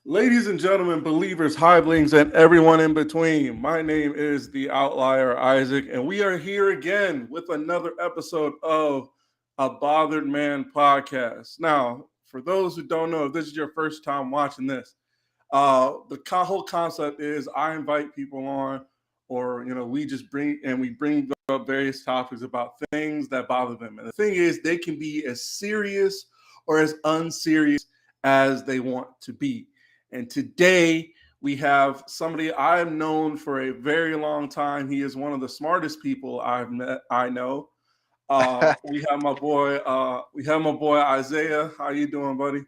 Ladies and gentlemen, believers, hivelings, and everyone in between, my name is the Outlier Isaac, and we are here again with another episode of a Bothered Man podcast. Now, for those who don't know, if this is your first time watching this, whole concept is I invite people on, or we just bring up various topics about things that bother them. And the thing is, they can be as serious or as unserious as they want to be. And today we have somebody I've known for a very long time. He is one of the smartest people I've met. I know. We have my boy Isaiah. How you doing, buddy?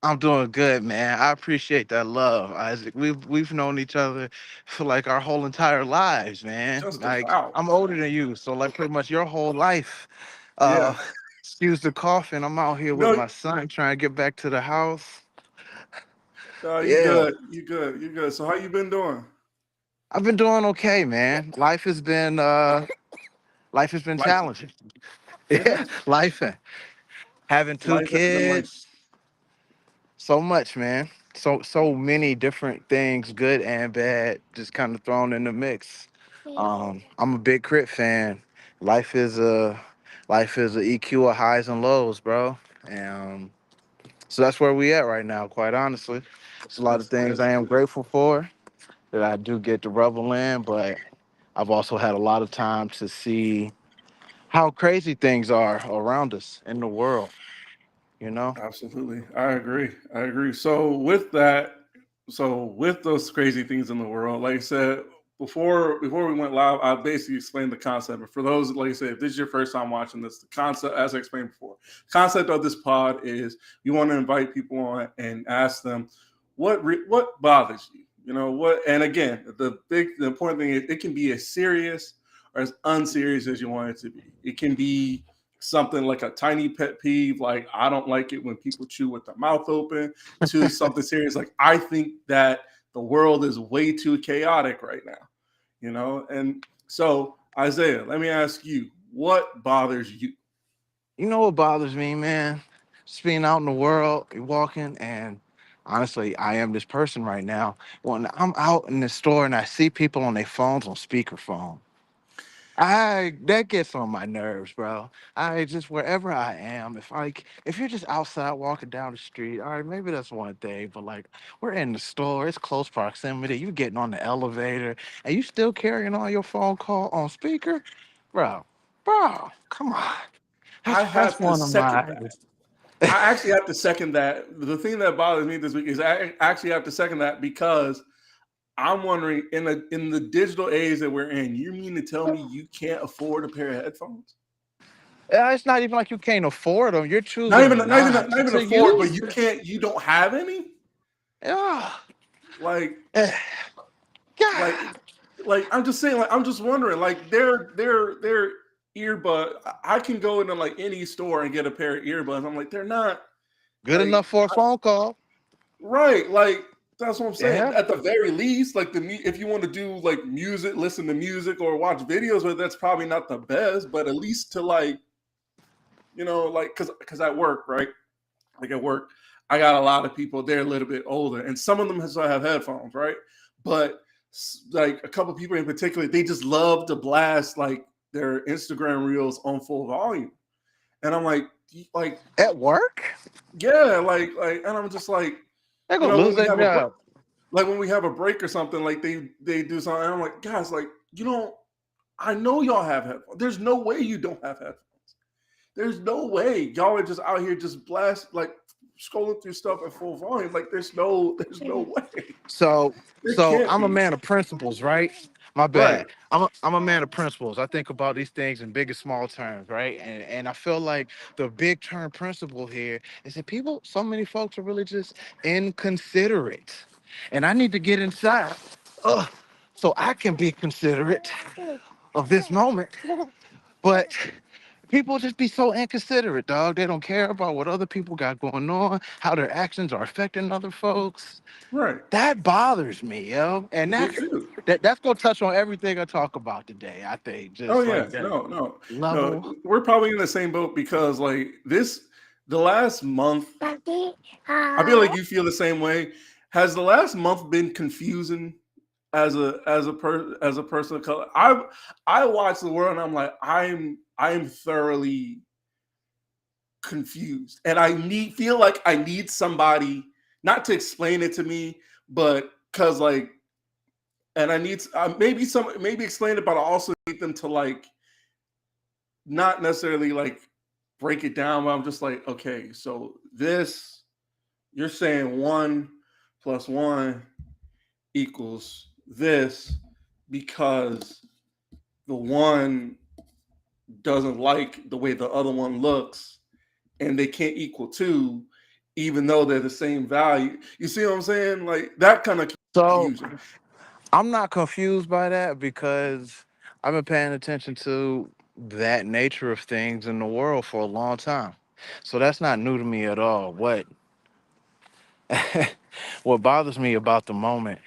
I'm doing good, man. I appreciate that love, Isaac. We've known each other for like our whole entire lives, man. Just Like about. I'm older than you, so like pretty much your whole life. Yeah. Uh excuse the coughing. I'm out here with No, my son trying to get back to the house. no, you Yeah. good. You good. You good. So how you been doing? I've been doing okay, man. Life has been Life. challenging. It Yeah, has. life having two Life has been life. kids, so much, man. So many different things, good and bad, just kind of thrown in the mix. I'm a big Crit fan. Life is a life is a EQ of highs and lows, bro. And so that's where we at right now. Quite honestly, it's a lot of things That's I am good. grateful for that I do get to revel in, but I've also had a lot of time to see how crazy things are around us in the world. You know. Absolutely. I agree. I agree. So with those crazy things in the world, like I said, before we went live, I basically explained the concept. But for those, like I said, if this is your first time watching this, the concept, as I explained before, concept of this pod is you want to invite people on and ask them what bothers you. What, and again, the important thing is it can be as serious or as unserious as you want it to be. It can be something like a tiny pet peeve, like I don't like it when people chew with their mouth open, to something serious, like I think that the world is way too chaotic right now, And so, Isaiah, let me ask you, what bothers you? You know what bothers me, man? Just being out in the world, walking, and honestly, I am this person right now. When I'm out in the store and I see people on their phones on speakerphone, I that gets on my nerves, bro. I just wherever I am, if you're just outside walking down the street, all right, maybe that's one thing, but like we're in the store, it's close proximity, you getting on the elevator, and you still carrying on your phone call on speaker, bro, bro, come on. I That's have to one of second my. that. I actually have to second that. The thing that bothers me this week is I actually have to second that because I'm wondering, in the digital age that we're in, you mean to tell me you can't afford a pair of headphones? It's not even like you can't afford them. You're Not even choosing not even not not even to afford, but use you them. can't. You don't have any. Yeah. Like Eh, like God. like I'm just saying. Like I'm just wondering. Like their earbud. I can go into like any store and get a pair of earbuds. I'm like they're not Good like enough for a phone call. right. Like that's what I'm saying. Yeah. At the very least, like if you want to do like music, listen to music or watch videos, but that's probably not the best. But at least to like like because at work, right? Like at work, I got a lot of people. They're a little bit older, and some of them still have headphones, right? But like a couple of people in particular, they just love to blast like their Instagram reels on full volume, and I'm like, At work, yeah, and I'm just like, they're gonna when lose we their have a break, job. like when we have a break or something, like they do something, and I'm like, guys, like I know y'all have headphones. There's no way you don't have headphones. There's no way y'all are just out here just blast like scrolling through stuff at full volume. Like there's no way. So, There so can't I'm a be. man of principles, right? My Right. bad. I'm a man of principles. I think about these things in big and small terms, right? And I feel like the big term principle here is that so many folks are really just inconsiderate. And I need to get inside uh, so I can be considerate of this moment. But people just be so inconsiderate, dog. They don't care about what other people got going on, how their actions are affecting other folks. Right. That bothers me, yo. And Me that's too. that's gonna touch on everything I talk about today. I think Oh just yeah. like that No, no. No. level. We're probably in the same boat because the last month, I feel like you feel the same way. has the last month been confusing as a person of color? I watch the world and I'm like, I'm thoroughly confused, and feel like I need somebody not to explain it to me, but because like, and I need maybe explain it, but I also need them to like not necessarily like break it down. But I'm just like, okay, so this you're saying 1 plus 1 equals this because the one doesn't like the way the other one looks, and they can't equal 2 even though they're the same value. You see what I'm saying? Like that kind of So confusion. I'm not confused by that because I've been paying attention to that nature of things in the world for a long time. So that's not new to me at all. What bothers me about the moment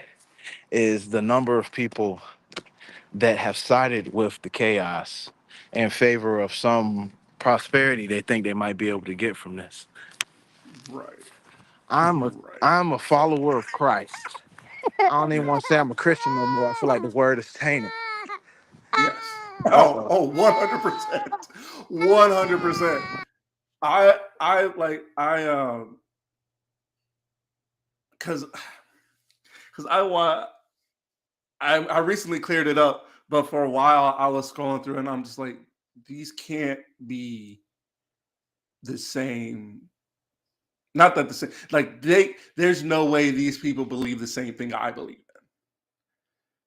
is the number of people that have sided with the chaos in favor of some prosperity they think they might be able to get from this. Right. I'm a Right. I'm a follower of Christ. I don't even want to say I'm a Christian no more. I feel like the word is tainted. Yes. Oh, Uh-oh. 100%. 100%. I like cuz cuz I recently cleared it up, but for a while I was scrolling through and I'm just like, these can't be the same. Not that the same, like there's no way these people believe the same thing I believe in.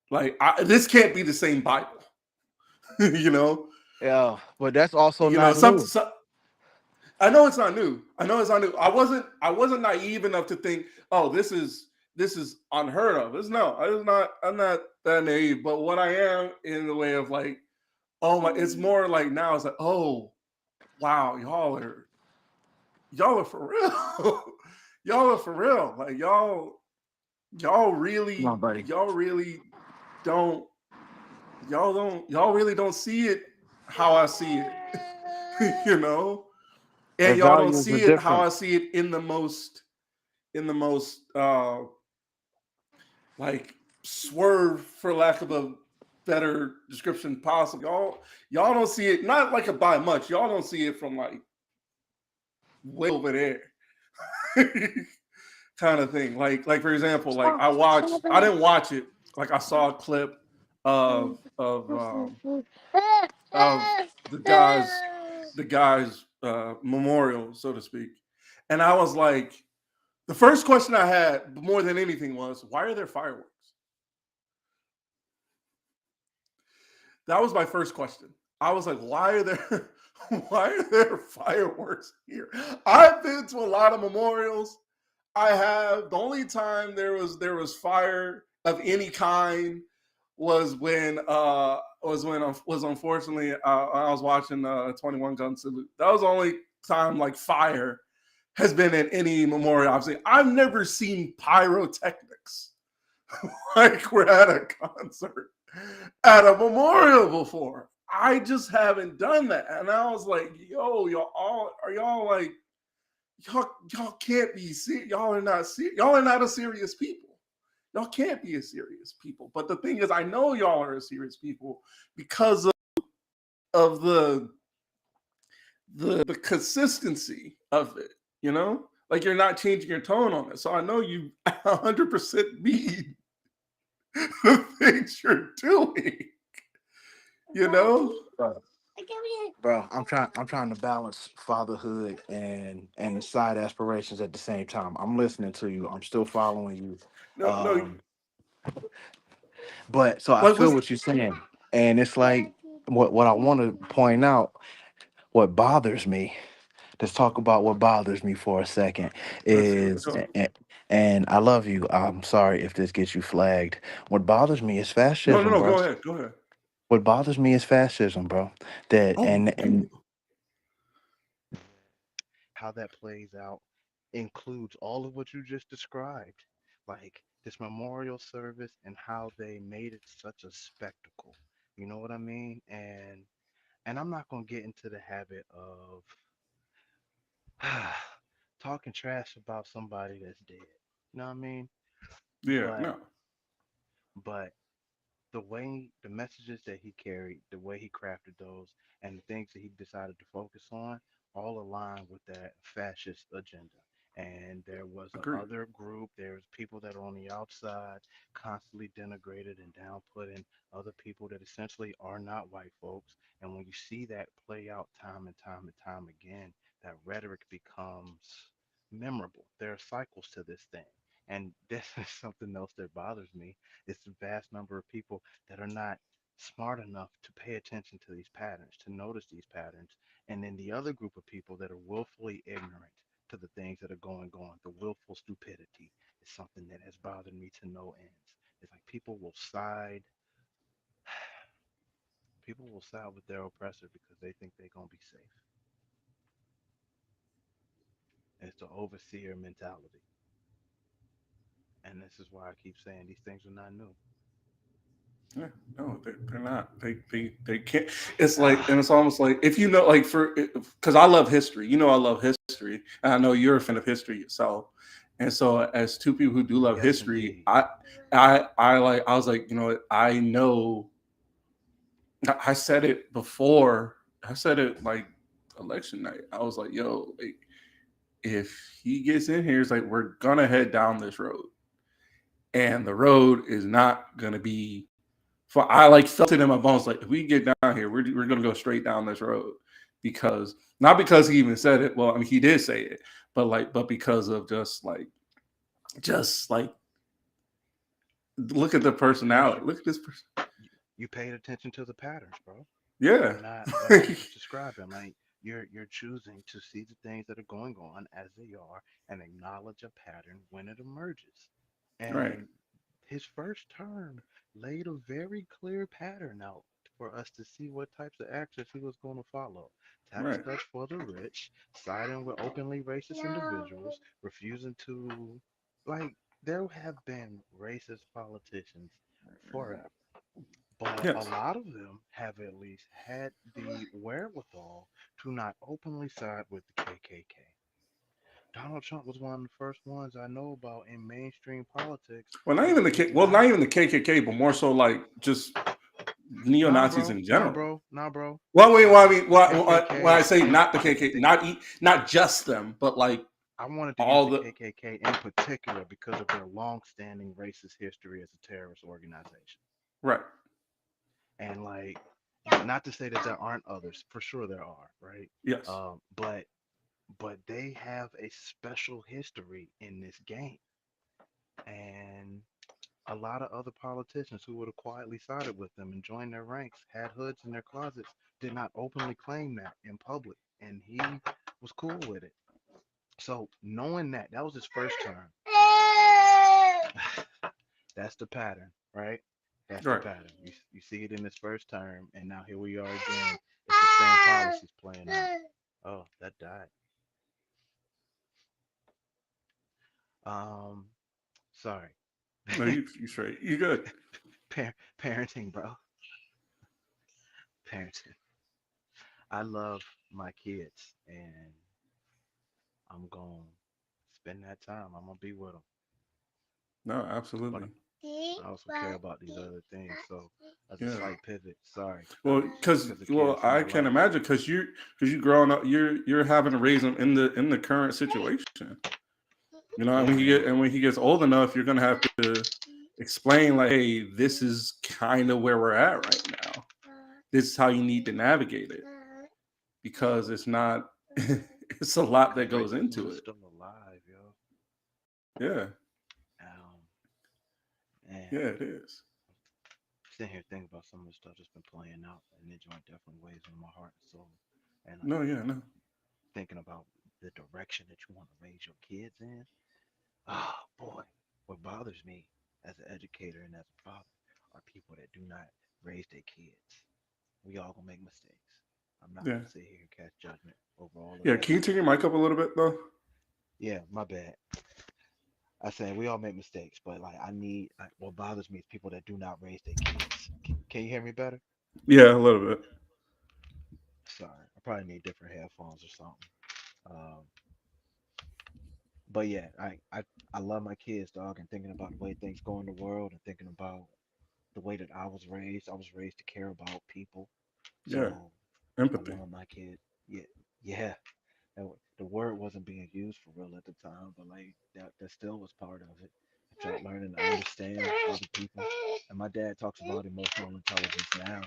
Like this can't be the same Bible. you know? Yeah, but that's also You know, not new. I know it's not new. I know it's not new. I wasn't naive enough to think, oh, this is unheard of. I'm not that naive. But what I am in the way of like, oh my, it's more like now it's like, oh wow, y'all are for real. y'all are for real. Like Come on, buddy. y'all really don't y'all really don't see it how I see it. you know? The And y'all don't values are see it how different. I see it in the most like swerve, for lack of a better description possible. Y'all don't see it not like a by much. Y'all don't see it from like way over there. kind of thing. Like for example, like I didn't watch it. Like I saw a clip of the guy's memorial, so to speak. And I was like, the first question I had more than anything was, why are there fireworks? That was my first question. I was like, why are there why are there fireworks here? I've been to a lot of memorials. I have. The only time there was fire of any kind was unfortunately I was watching 21 Gun Salute. That was the only time like fire has been in any memorial I've seen. I've never seen pyrotechnics like we're at a concert at a memorial before. I just haven't done that. And I was like, yo, y'all like y'all can't be serious. Y'all are not a serious people. Y'all can't be a serious people. But the thing is, I know y'all are a serious people because of the consistency of it, you know? Like you're not changing your tone on it. So I know you 100% mean the things you're doing, you know? Bro, bro, I'm trying to balance fatherhood and the side aspirations at the same time. I'm listening to you. I'm still following you. No, no, Um, but so I like feel what's what you're saying. And it's like what I want to point out, what bothers me, let's talk about what bothers me for a second let's see, is go. and I love you. I'm sorry if this gets you flagged. What bothers me is No, no, fascism, no, bro. go ahead, go ahead. What bothers me is fascism, bro. That Oh, and how that plays out includes all of what you just described, like this memorial service and how they made it such a spectacle. You know what I mean? And I'm not gonna get into the habit of talking trash about somebody that's dead. You know what I mean? Yeah, But no, but the messages that he carried, the way he crafted those, and the things that he decided to focus on, all align with that fascist agenda. And there was a agreed. other group, there's people that are on the outside, constantly denigrated and downputting other people that essentially are not white folks. And when you see that play out time and time and time again, that rhetoric becomes memorable. There are cycles to this thing. And this is something else that bothers me. It's the vast number of people that are not smart enough to pay attention to these patterns, to notice these patterns. And then the other group of people that are willfully ignorant to the things that are going on, the willful stupidity is something that has bothered me to no ends. It's like people will side with their oppressor because they think they're gonna be safe. It's the overseer mentality. And this is why I keep saying these things are not new. Yeah, no, they're not. They can't. It's like, and it's almost like if you know, like because I love history. You know, I love history, and I know you're a fan of history yourself. And so, as two people who do love Yes, history, indeed. I was like, you know, what, I know. I said it before. I said it like election night. I was like, yo, like, if he gets in here, it's like we're gonna head down this road, and the road is not gonna be. For I like felt it in my bones. Like if we get down here, we're gonna go straight down this road because not because he even said it. Well, I mean he did say it, but because of just like look at the Because personality. Look at this person. you paid attention to the patterns, bro. Yeah. You're not like you're just describing. Like you're choosing to see the things that are going on as they are and acknowledge a pattern when it emerges. Right. And his first term laid a very clear pattern out for us to see what types of actions he was going to follow. Tax Right. cuts for the rich, siding with openly racist individuals, refusing to, like, there have been racist politicians forever, but a Yes. lot of them have at least had the wherewithal to not openly side with the KKK. Donald Trump was one of the first ones I know about in mainstream politics Well, not that even the did well, not not. even the KKK, but more so like just neo Nah, Nazis bro. in Nah, general. bro. Nah, bro. Well, Nah, I bro. mean, The when I KKK. say not the KKK, The, not just them, but like I wanted to use all the the KKK in particular because of their long-standing racist history as a terrorist organization. right. And like, not to say that there aren't others. For sure there are, right? Yes. But they have a special history in this game, and a lot of other politicians who would have quietly sided with them and joined their ranks, had hoods in their closets, did not openly claim that in public, and he was cool with it. So knowing that that was his first term, that's the pattern, right? That's the Right. pattern. You see it in his first term, and now here we are again. It's the same policies playing out. Oh, that died. Um, sorry. No, you straight. You good. Parenting, bro. Parenting. I love my kids, and I'm gonna spend that time. I'm gonna be with them, No, but absolutely. I also care about these other things. So as a Yeah. slight pivot, sorry, Well, because because the well, kids in I my can life. imagine because you growing up, you're having to raise him in the current situation. You know, and Yeah, man. when he gets old enough, you're gonna have to explain like, hey, this is kind of where we're at right now. This is how you need to navigate it because it's not. It's a lot Because that goes racism into is it. still alive, yo. Yeah, Um, and yeah, it is. sitting here thinking about some of the stuff that's been playing out, and it joint definitely weighs on my heart and soul. And like No, yeah, no, thinking about the direction that you want to raise your kids in. Oh boy, what bothers me as an educator and as a father are people that do not raise their kids. We all gonna make mistakes. I'm not yeah, gonna sit here and cast judgment over all of yeah. that Can you stuff. turn your mic up a little bit though? Yeah, my bad. I say we all make mistakes, but like I need like what bothers me is people that do not raise their kids. Can you hear me better? Yeah, a little bit. Sorry, I probably need different headphones or something. Um, But yeah, I love my kids, dog, and thinking about the way things go in the world and thinking about the way that I was raised. I was raised to care about people. Yeah, So I empathy. want my kid. Yeah, yeah. The word wasn't being used for real at the time, but like that still was part of it. I tried learning to understand other people. And my dad talks about emotional intelligence now.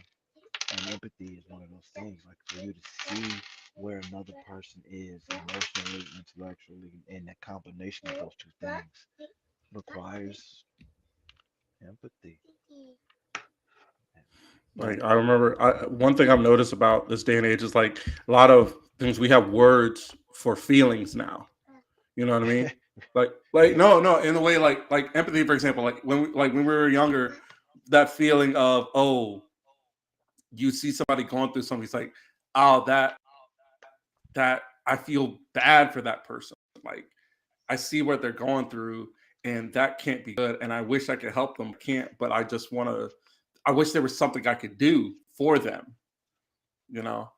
And empathy is one of those things, like for you to see where another person is emotionally, intellectually, and that combination of those two things requires empathy. But Like I remember, one thing I've noticed about this day and age is like a lot of things we have words for feelings now. You know what I mean? Like yeah, no, in a way like empathy, for example, like when we were younger, that feeling of, oh, you see somebody going through something, it's like, oh, that I feel bad for that person. Like I see what they're going through, and that can't be good. And I wish I could help them. Can't, but I just want to. I wish there was something I could do for them. You know,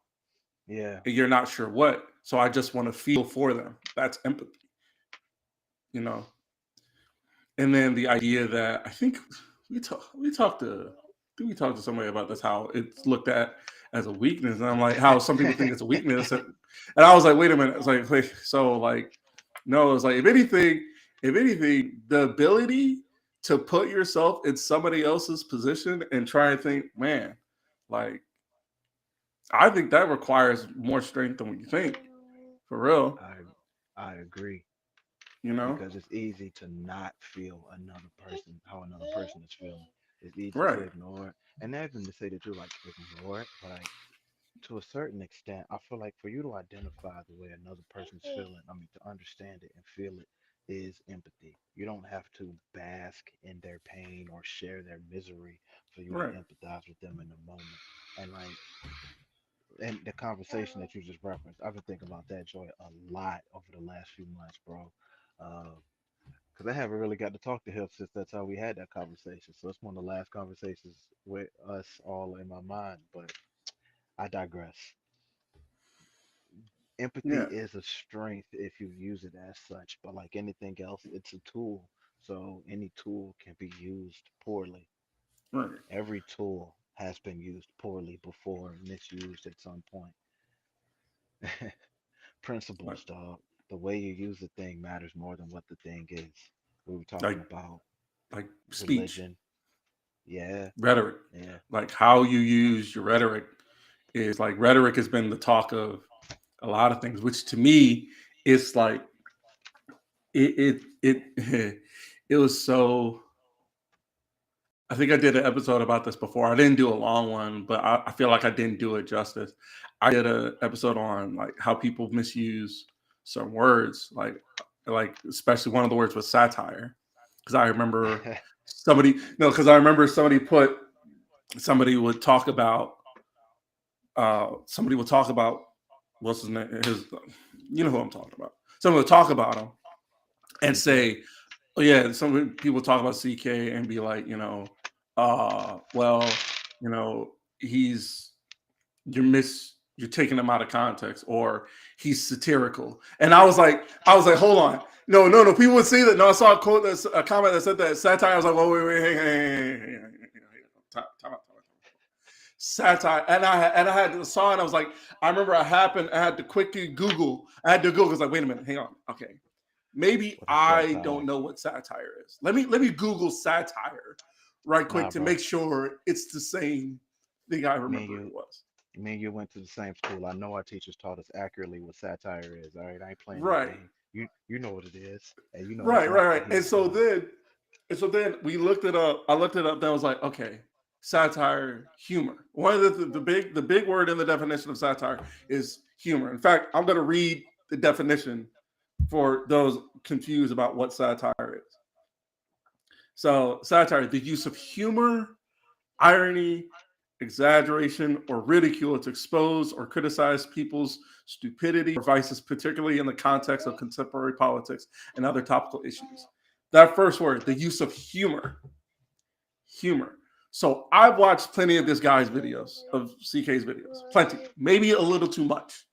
yeah, and you're not sure what. So I just want to feel for them. That's empathy. You know, and then the idea that I think we talked to somebody about this, how it's looked at as a weakness, and I'm like, how some people think it's a weakness, and I was like, wait a minute, it's like, wait, so like, no, it's like, if anything, the ability to put yourself in somebody else's position and try and think, man, like, I think that requires more strength than what you think, for real, I I agree you know, because it's easy to not feel another person how another person is feeling. It's easy to right, ignore it, and not even to say that you like ignore it, but like to a certain extent, I feel like for you to identify the way another person's feeling, I mean, to understand it and feel it is empathy. You don't have to bask in their pain or share their misery for you to right, empathize with them in the moment. And like, and the conversation that you just referenced, I've been thinking about that joy a lot over the last few months, bro. Because I haven't really got to talk to him since that's how we had that conversation. So it's one of the last conversations with us all in my mind. But I digress. Empathy yeah, is a strength if you use it as such, but like anything else, it's a tool. So any tool can be used poorly. right, Every tool has been used poorly before, misused at some point. like Principles, dog. The way you use the thing matters more than what the thing is. We were like talking about like speech, religion. Yeah, rhetoric, yeah. like how you use your rhetoric is like rhetoric has been the talk of a lot of things, which to me is like it it was so. I think I did an episode about this before. I didn't do a long one, but I feel like I didn't do it justice. I did an episode on like how people misuse some words, like especially one of the words was satire, because I remember because I remember somebody would talk about somebody would talk about what's his name, his, you know who I'm talking about. Someone would talk about him and CK. say, oh yeah, some people talk about CK and be like, well, he's you're taking him out of context, or he's satirical. And I was like, hold on, no. People would say that. No, I saw a quote, that's a comment that said that satire. I was like, well, wait, hey, time out. Satire, and I had the saw, and I was like, I remember I had to quickly Google. I had to Google because like, wait a minute, hang on, okay, maybe What is I don't satire? know what satire is. Let me Google satire right quick Nah, to bro. make sure it's the same thing I Me and remember it you, was. me and you went to the same school. I know our teachers taught us accurately what satire is. All right, I ain't playing no Right, game. You know what it is, and you know it's right, not right, to right. heal someone. And so then we looked it up. I looked it up. Then I was like, okay, satire, humor. One of the big word in the definition of satire is humor. In fact, I'm going to read the definition for those confused about what satire is. So, satire, the use of humor, irony, exaggeration, or ridicule to expose or criticize people's stupidity or vices, particularly in the context of contemporary politics and other topical issues. That first word, the use of humor, humor. So I've watched plenty of this guy's videos, of CK's videos, plenty, maybe a little too much,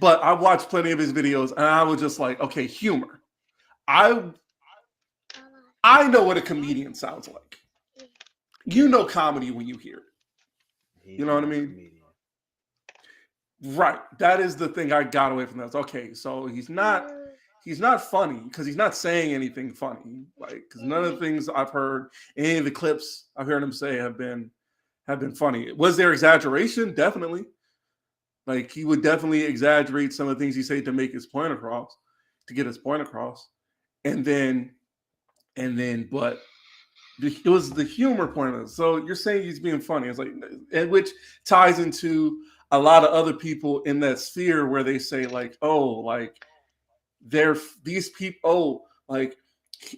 but I watched plenty of his videos, and I was just like, okay, humor. I know what a comedian sounds like. You know comedy when you hear it. He's You know what I not a mean? comedian. Right. That is the thing I got away from that. Okay, so he's not funny because he's not saying anything funny. Like, because none of the things I've heard, any of the clips I've heard him say have been funny. Was there exaggeration? Definitely. Like, he would definitely exaggerate some of the things he said to make his point across, to get his point across. And then, but it was the humor point of it. So you're saying he's being funny. It's like, and which ties into a lot of other people in that sphere where they say like, oh, like they're these people. Oh, like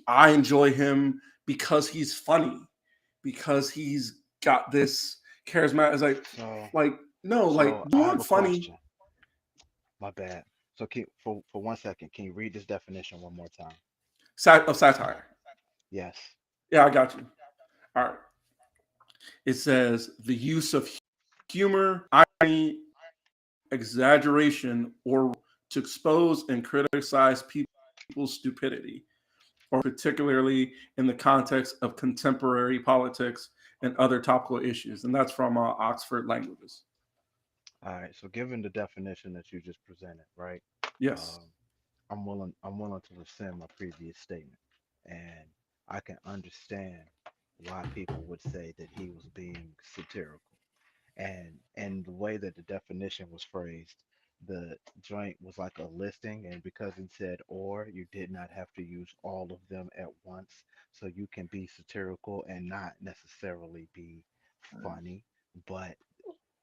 I enjoy him because he's funny, because he's got this charismatic. It's like no, like So you I have want a funny question. My bad. So for 1 second, can you read this definition one more time? of satire. Yes. Yeah, I got you. All right. It says the use of humor, irony, exaggeration, or to expose and criticize people's stupidity, or particularly in the context of contemporary politics and other topical issues. And that's from Oxford Languages. All right. So given the definition that you just presented, right? Yes. Um, I'm willing to rescind my previous statement, and I can understand why people would say that he was being satirical. And the way that the definition was phrased, the joint was like a listing, and because it said or, you did not have to use all of them at once, so you can be satirical and not necessarily be funny, but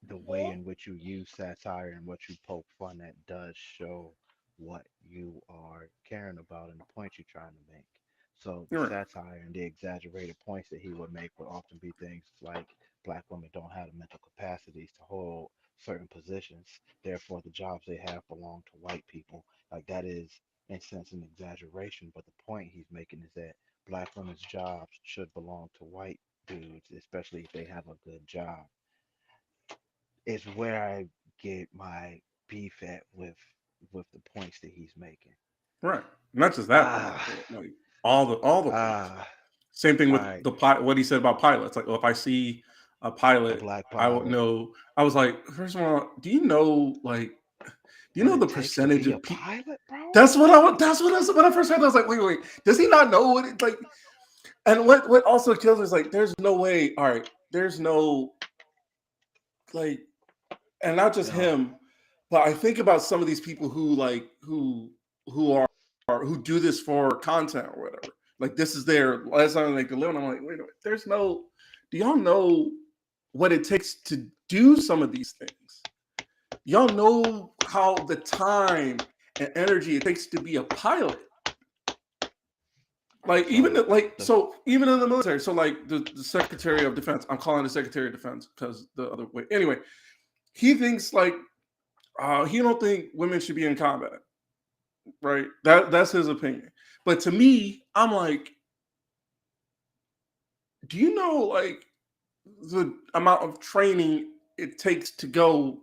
the way in which you use satire and what you poke fun at does show what you are caring about and the point you're trying to make. So the You're right. satire and the exaggerated points that he would make would often be things like black women don't have the mental capacities to hold certain positions, therefore the jobs they have belong to white people. Like that is in a sense an exaggeration, but the point he's making is that black women's jobs should belong to white dudes, especially if they have a good job. Is where I get my beef at with the points that he's making. Right. Not just that point, Ah, but like all the points. ah, Same thing all with right. the what he said about pilots. Like, if I see a A pilot, black I would pilot. know. I was like, first of all, do you know What it the takes to percentage be a of people? pilot, bro? That's what I. That's what I. When I first heard that, I was like, wait. Does he not know what it like? And what also kills me is like, there's no way. All right, there's no like, and not just No. him, but I think about some of these people who who are who do this for content or whatever. Like, this is their last time they can live. And I'm like, wait a minute, there's no. Do y'all know what it takes to do some of these things? Y'all know how the time and energy it takes to be a pilot. Like, even So the so even in the military, so like the Secretary of Defense, I'm calling the Secretary of Defense because the other way. Anyway, he thinks like he don't think women should be in combat, right? That's his opinion. But to me, I'm like, do you know like the amount of training it takes to go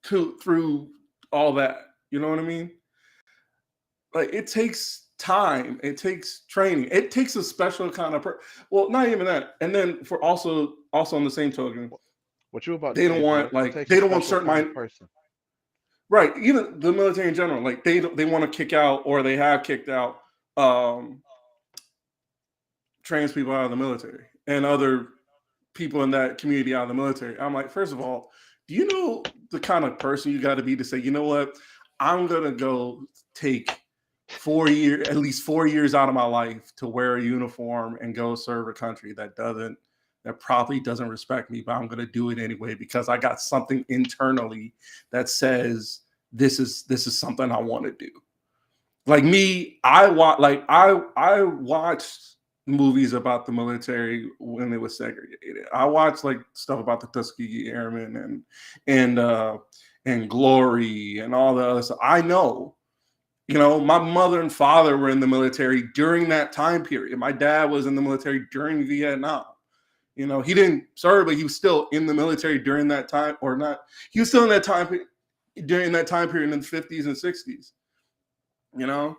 through all that? You know what I mean? Like, it takes time, it takes training, it takes a special kind of well, not even that. And then for also on the same token, what you about to they don't say, want bro? It like takes a they don't want special certain kind of mind. person. Right, even the military in general, like they want to kick out or they have kicked out um trans people out of the military and other people in that community out of the military. I'm like, first of all, do you know the kind of person you got to be to say, you know what, I'm gonna go take 4 years, at least 4 years out of my life to wear a uniform and go serve a country that probably doesn't respect me, but I'm gonna do it anyway because I got something internally that says this is something I want to do. Like me, I watched movies about the military when it was segregated. I watched like stuff about the Tuskegee Airmen and uh and Glory and all the other stuff. I know, my mother and father were in the military during that time period. My dad was in the military during Vietnam. He didn't serve, but he was still in the military during that time, or not. He was still in that during that time period in the 50s and 60s. You know,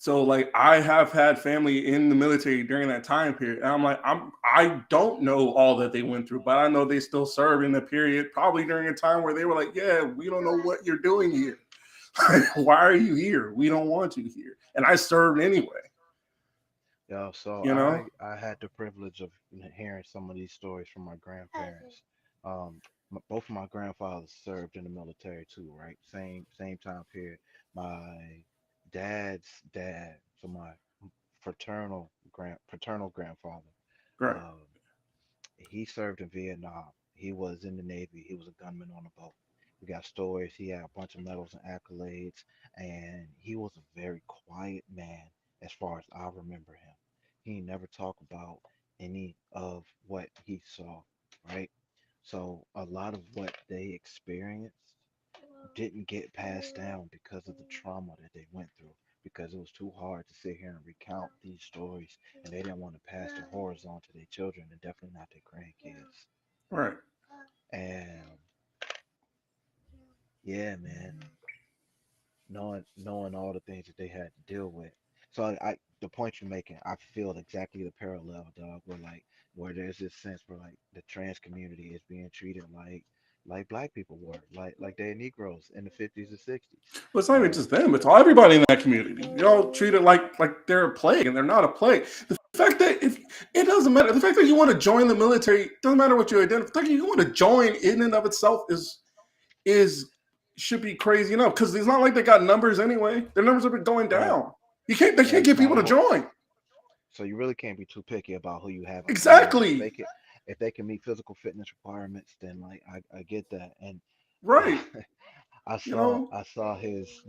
So like I have had family in the military during that time period. And I'm like, I don't know all that they went through, but I know they still served in the period, probably during a time where they were like, yeah, we don't know what you're doing here. Why are you here? We don't want you here. And I served anyway, Yeah, so you know? I had the privilege of hearing some of these stories from my grandparents. Both of my grandfathers served in the military too, right? Same time period. My dad's dad, so my paternal grandfather, Right. um, he served in Vietnam. He was in the Navy. He was a gunman on a boat. We got stories. He had a bunch of medals and accolades, and he was a very quiet man as far as I remember him. He never talked about any of what he saw, right? So a lot of what they experienced didn't get passed down because of the trauma that they went through, because it was too hard to sit here and recount these stories, and they didn't want to pass the horrors on to their children and definitely not their grandkids. Right. And yeah, man, knowing all the things that they had to deal with. So I the point you're making, I feel exactly the parallel, dog. Where there's this sense where like the trans community is being treated like black people were, like they're Negroes in the 50s and 60s. But it's not even And just them, it's all everybody in that community. You all treat it like they're a plague and they're not a plague. The fact that if it doesn't matter, the fact that you want to join the military doesn't matter what you identify. The fact that you want to join in and of itself is should be crazy enough because it's not like they got numbers anyway. Their numbers have been going right, down. They yeah, can't it's get not people a to whole. join. So you really can't be too picky about who you have as a member. Exactly. If they can meet physical fitness requirements, then like I get that. And uh, Right. You know? I saw his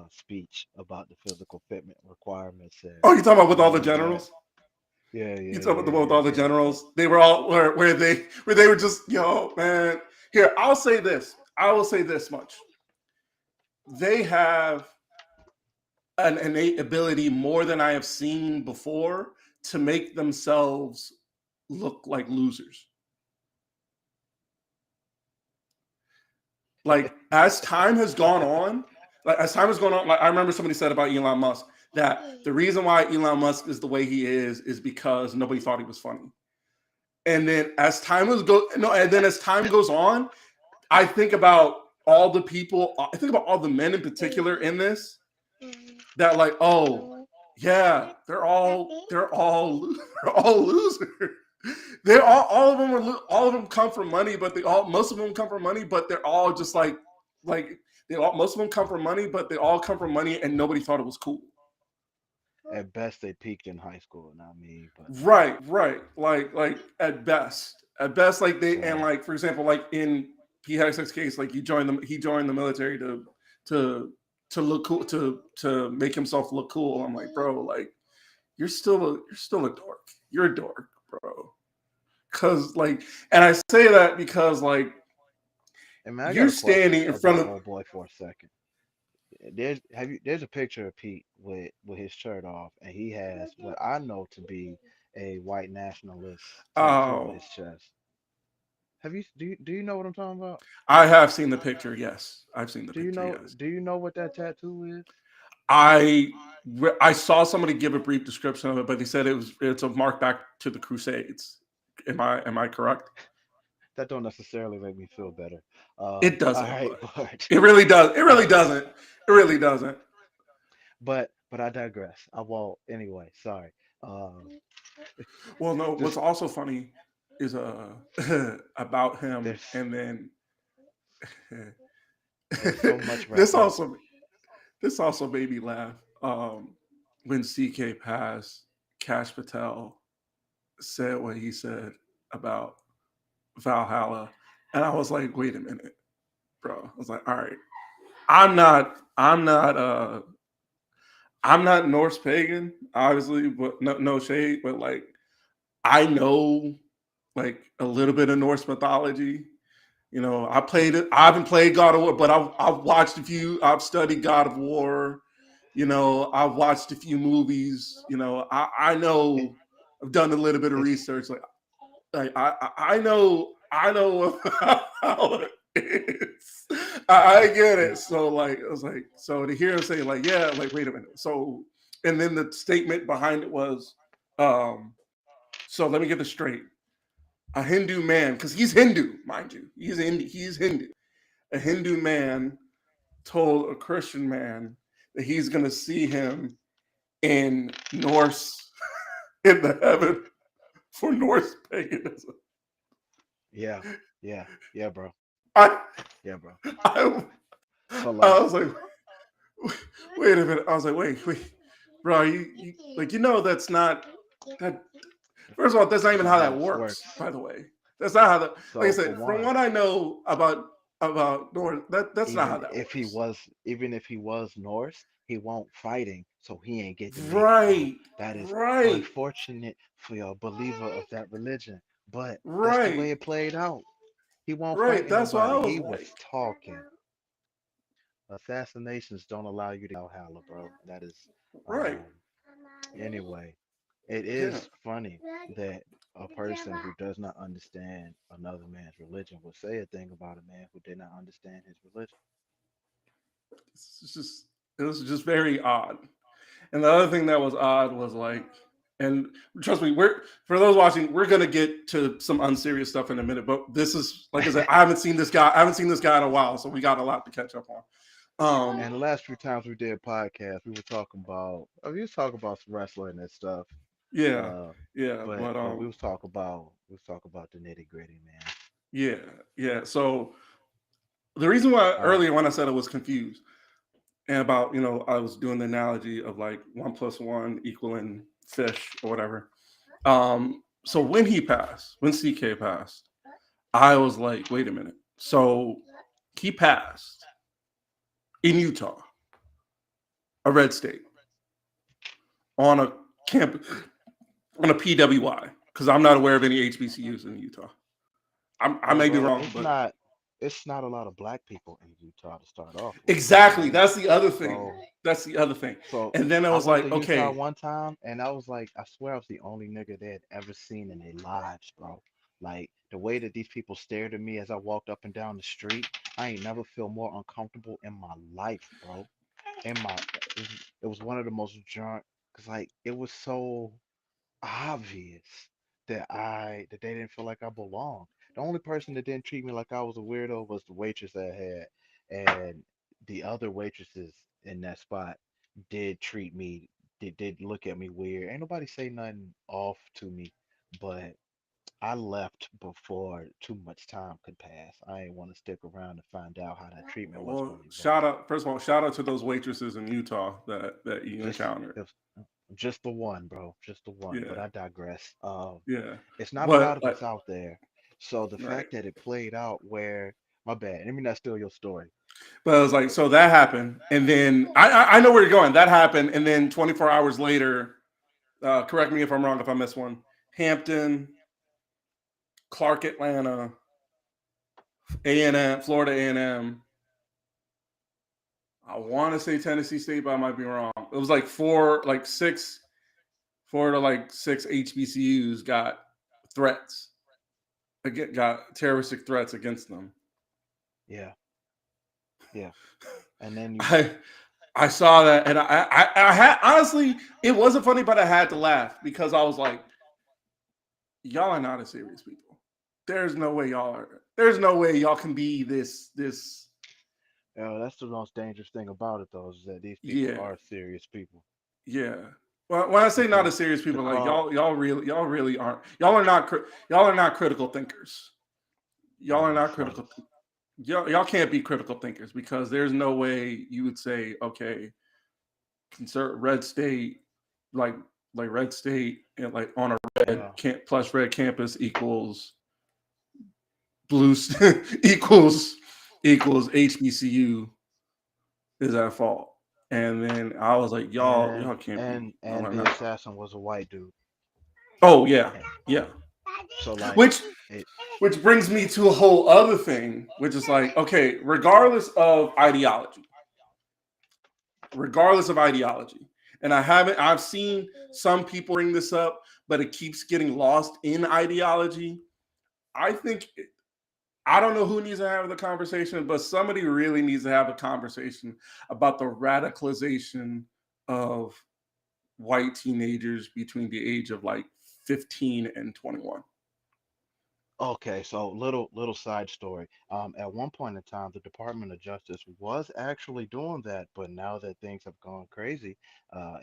speech about the physical fitment requirements, and Oh, you talking about with all the man, that generals? yeah, You yeah, talking about the yeah, one with all yeah, the yeah. generals? They were all where they were just, yo, man. Here, I'll say this. I will say this much. They have an innate ability more than I have seen before to make themselves look like losers. Like as time has gone on, like I remember somebody said about Elon Musk that the reason why Elon Musk is the way he is because nobody thought he was funny. And then as time was go no, and then as time goes on, I think about all the people, I think about all the men in particular in this that like, oh yeah, they're all losers. They're all of them all of them come from money, but they all most of them come from money, but they're all just like they all most of them come from money, but they all come from money and nobody thought it was cool. At best, they peaked in high school, not me, but Right, right. Like at best, like they and so like for example, like in P. case, like he joined the military to look cool to make himself look cool. I'm like, bro, like you're still a dork. You're a dork, bro. Cause like, and I say that because like I mean, I got you're a question standing in front about of old boy for a second. There's a picture of Pete with his shirt off, and he has what I know to be a white nationalist tattoo on oh, his chest. Do you know what I'm talking about? I have seen the picture. Yes, I've seen the picture. Yes, Do you know what that tattoo is? I I saw somebody give a brief description of it, but they said it's a mark back to the Crusades. Am I correct? That don't necessarily make me feel better. It All doesn't, right, but but it really does. It uh, really doesn't. It really doesn't. but I digress. I won't anyway. Sorry. Um, Well, no. What's just also funny is about him, there's and then there's so much this wrapped up. also this also made me laugh when CK passed. Cash Patel said what he said about Valhalla, and I was like, wait a minute, bro. I was like, all right, I'm not I'm not Norse pagan, obviously, but no shade, but like I know like a little bit of Norse mythology. You know, I played it. I haven't played God of War, but I've watched a few. I've studied God of War. You know, I've watched a few movies. You know, I It, know. I've done a little bit of it's research. Like I know how it is. I get it. So like, I was like, so to hear him say like, yeah, like, wait a minute. So, and then the statement behind it was, so let me get this straight. A Hindu man, because he's Hindu, mind you, he's Hindu. A Hindu man told a Christian man that he's going to see him in Norse, in the heaven for Norse paganism. Yeah, yeah, bro. I, Yeah, bro. I, So I like, was like, wait a minute. I was like, wait, bro, you like, that's not that. First of all, that's not even it's not how how that this works. works. By the way, that's not how that. Like I So for said, from one, what I know about Norse, that's not how even that if he works. was, even if he was Norse, he won't fighting, so he ain't get to make it home. Right, That is right, unfortunate for a believer of that religion, but that's the right, way it played out. He won't right. fight That's what I nobody. was He was like. talking. Assassinations don't allow you to Valhalla, bro. That is, Right. um, anyway. It Yeah. is funny that a person who does not understand another man's religion will say a thing about a man who did not understand his religion. It's just it was just very odd. And the other thing that was odd was like, and trust me, we're for those watching, we're gonna get to some unserious stuff in a minute. But this is like I said, I haven't seen this guy. I haven't seen this guy in a while, so we got a lot to catch up on. And the last few times we did podcasts, we was talking about some wrestling and stuff. Yeah, Uh, yeah, but we was talking about the nitty gritty, man. yeah, yeah. So the reason why Uh, earlier when I said I was confused and about I was doing the analogy of like 1 + 1 equaling fish or whatever. So when CK passed, I was like, wait a minute. So he passed in Utah, a red state, on a camp on a PWI, because I'm not aware of any HBCUs in Utah. I well, may be bro, wrong, but it's not a lot of black people in Utah to start off with. So exactly. That's the other thing. so That's the other thing. So And then I I was went like, to Utah okay, one time and I was like, I swear I was the only nigga they had ever seen in their lives, bro. Like the way that these people stared at me as I walked up and down the street, I ain't never feel more uncomfortable in my life, bro. In my, it was one of the most drunk, cause like it was so obvious that they didn't feel like I belonged. The only person that didn't treat me like I was a weirdo was the waitress I had, and the other waitresses in that spot did treat me did look at me weird. Ain't nobody say nothing off to me, but I left before too much time could pass. I ain't want to stick around to find out how that treatment was well, gonna evolve. shout out first of all, shout out to those waitresses in Utah that you Just encountered. if just the one, bro, just the one. But Yeah, I digress. yeah. It's not a lot But of like, us out there. So the right. fact that it played out where, my bad, let me not steal your story. But I was like, so that happened, and then I know where you're going. That happened, and then 24 hours later, correct me if I'm wrong if I miss one. Hampton, Clark, Atlanta, A&M, Florida A&M. I want to say Tennessee State, but I might be wrong. It was like four to like six HBCUs got threats, got terroristic threats against them. Yeah, yeah. And then you, I I saw that, and I had honestly, it wasn't funny, but I had to laugh because I was like, y'all are not as serious people. There's no way y'all are. There's no way y'all can be this. that's the most dangerous thing about it, though, is that these people Yeah, are serious people. yeah. Well, when I say not Because as serious to people, like call, y'all really aren't. Y'all are not critical thinkers. Y'all are man, not fellas, critical. Y'all can't be critical thinkers because there's no way you would say, okay, red state, like red state, and like on a well, red campus equals blue equals HBCU is at fault. And then I was like, y'all can't be. Y'all and are the not. assassin was a white dude. Oh yeah, And yeah. so like Which it, which brings me to a whole other thing, which is like, okay, regardless of ideology, and I've seen some people bring this up, but it keeps getting lost in ideology. I think I don't know who needs to have the conversation, but somebody really needs to have a conversation about the radicalization of white teenagers between the age of like 15 and 21. Okay, so little side story. At one point in time, the Department of Justice was actually doing that, but now that things have gone crazy,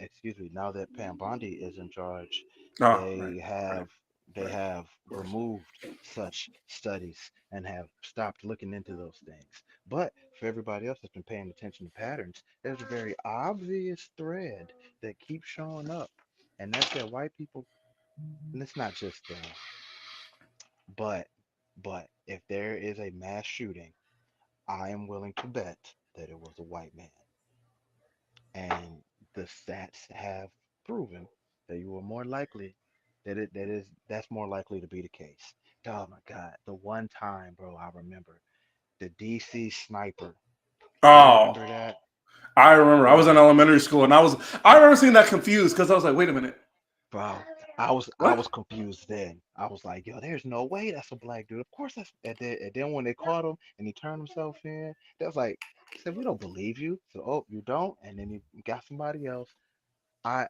excuse me, now that Pam Bondi is in charge, Oh, right, they right, have they right. have removed such studies and have stopped looking into those things. But for everybody else that's been paying attention to patterns, there's a very obvious thread that keeps showing up, and that's that white people, and it's not just them, but if there is a mass shooting, I am willing to bet that it was a white man. And the stats have proven that you are more likely that's more likely to be the case. Oh my God. The one time, bro, I remember the DC sniper. You Oh, remember that? I remember. I was in Bro, elementary school, and I remember seeing that confused because I was like, wait a minute, bro. I was what? confused then. I was like, yo, there's no way that's a black dude. Of course that's and then when they caught him and he turned himself in, they was like, said, we don't believe you. So, oh, you don't? And then you got somebody else. I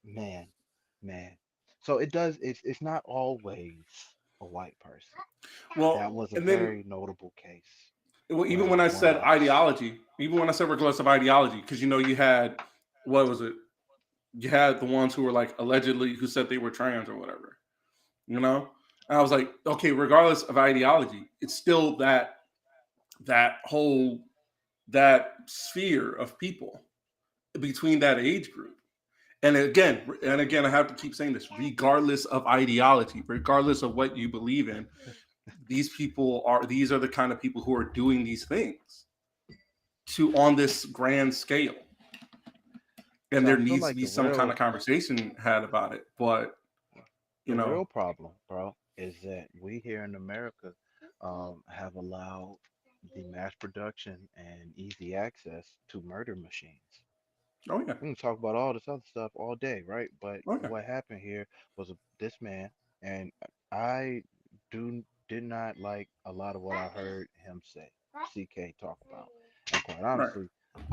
man, man. So it's not always a white person. Well, That was a and then very notable case well, where even it when I said was. ideology, even when I said regardless of ideology, because you had what was it? You had the ones who were like allegedly who said they were trans or whatever, you know. And I was like, okay, regardless of ideology, it's still that whole that sphere of people between that age group. And again, I have to keep saying this, regardless of ideology, regardless of what you believe in, these are the kind of people who are doing these things to on this grand scale. And So there I feel needs to like be some kind of conversation had about it. But you the know, real problem, bro, is that we here in America have allowed the mass production and easy access to murder machines. oh yeah, We can talk about all this other stuff all day, right? But oh yeah, what happened here was this man, and I did not like a lot of what I heard him say, CK talk about. And quite right, honestly,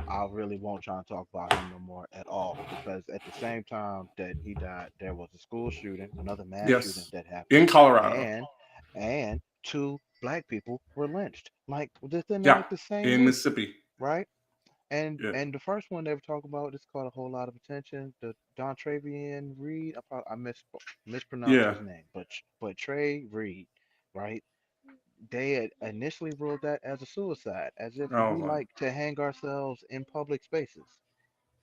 I really won't try and talk about him no more at all because at the same time that he died, there was a school shooting, another mass shooting yes, that happened, in Colorado, and two black people were lynched like within yeah, like the same in week, Mississippi, right? And yeah, the first one they were talking about, this caught a whole lot of attention. The Don Travian Reed, I mispronounced yeah, his name, but Trey Reed, right? They had initially ruled that as a suicide, as if oh we my. like to hang ourselves in public spaces,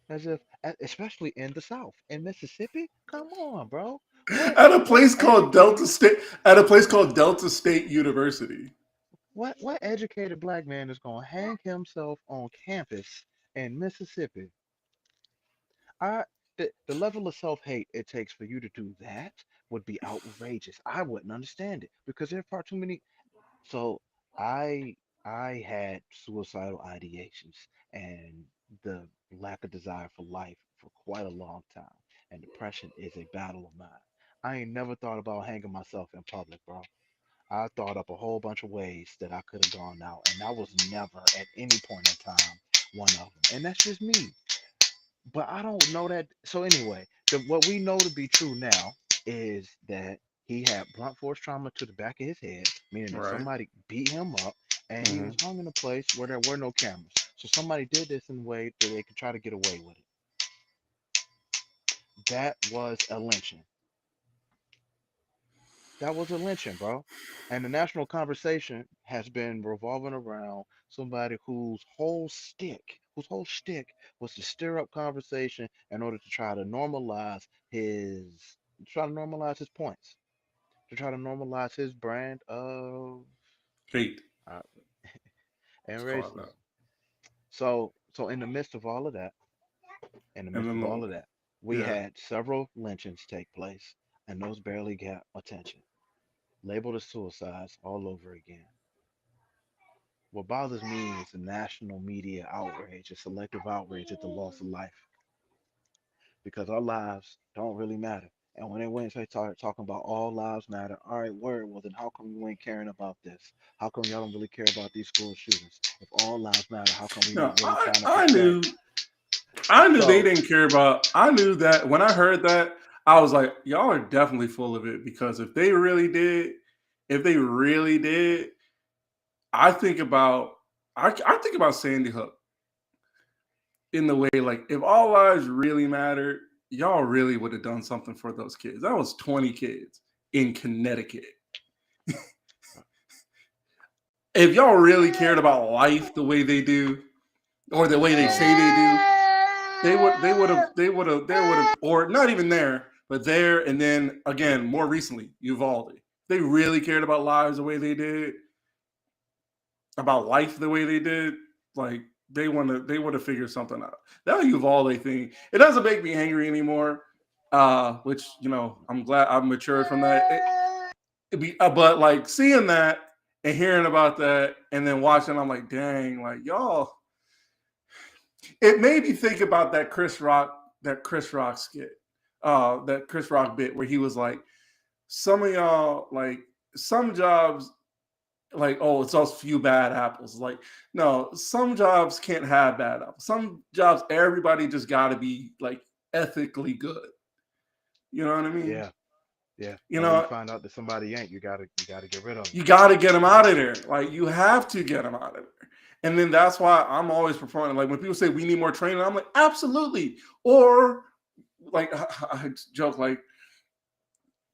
as if, especially in the South, in Mississippi. Come on, bro. What At a what place called Delta educated State, at a place called Delta State University. what educated black man is gonna hang himself on campus in Mississippi? I the level of self-hate it takes for you to do that would be outrageous. I wouldn't understand it because there are far too many. So I I had suicidal ideations and the lack of desire for life for quite a long time. And depression is a battle of mine. I ain't never thought about hanging myself in public, bro. I thought up a whole bunch of ways that I could have gone out, and that was never at any point in time one of them. And that's just me. But I don't know that. So anyway, what we know to be true now is that he had blunt force trauma to the back of his head, meaning that Right. somebody beat him up, and he was Hmm. hung in a place where there were no cameras. So somebody did this in a way that they could try to get away with it. That was a lynching. That was a lynching, bro. And the national conversation has been revolving around somebody whose whole shtick was to stir up conversation in order to try to normalize his points, to try to normalize his brand of Hate. uh, and Let's call it racism. that. So in the midst of all of that, in the And midst then of all of that, we yeah, had several lynchings take place, and those barely got attention, labeled as suicides all over again. What bothers me is the national media outrage, a selective outrage at the loss of life, because our lives don't really matter. And when they went and started talking about all lives matter, all right, word. Well, then how come you ain't caring about this? How come y'all don't really care about these school shootings? If all lives matter, how come we No, not really trying to I protect? knew they So didn't care about. I knew that when I heard that, I was like, y'all are definitely full of it because if they really did, I think about I think about Sandy Hook in the way like if all lives really mattered, y'all really would have done something for those kids. That was 20 kids in Connecticut. If y'all really cared about life the way they do, or the way they so say they do, they would have or not even there, but there and then again more recently Uvalde. They really cared about lives the way they did, about life the way they did. Like they would have figured something out. That Uvalde thing, it doesn't make me angry anymore. Which I'm glad I've matured from that. But like seeing that and hearing about that and then watching, I'm like, dang, like y'all. It made me think about that Chris Rock skit, that Chris Rock bit where he was like, some of y'all like some jobs like oh it's those few bad apples. Like no, some jobs can't have bad apples. Some jobs everybody just got to be like ethically good. You know what I mean? yeah, yeah. You And when you know find out that somebody ain't, you gotta get rid of them. you got to get them out of there. Like you have to get them out of there. And then that's why I'm always proponent. Like when people say we need more training, I'm like absolutely. Or like I joke like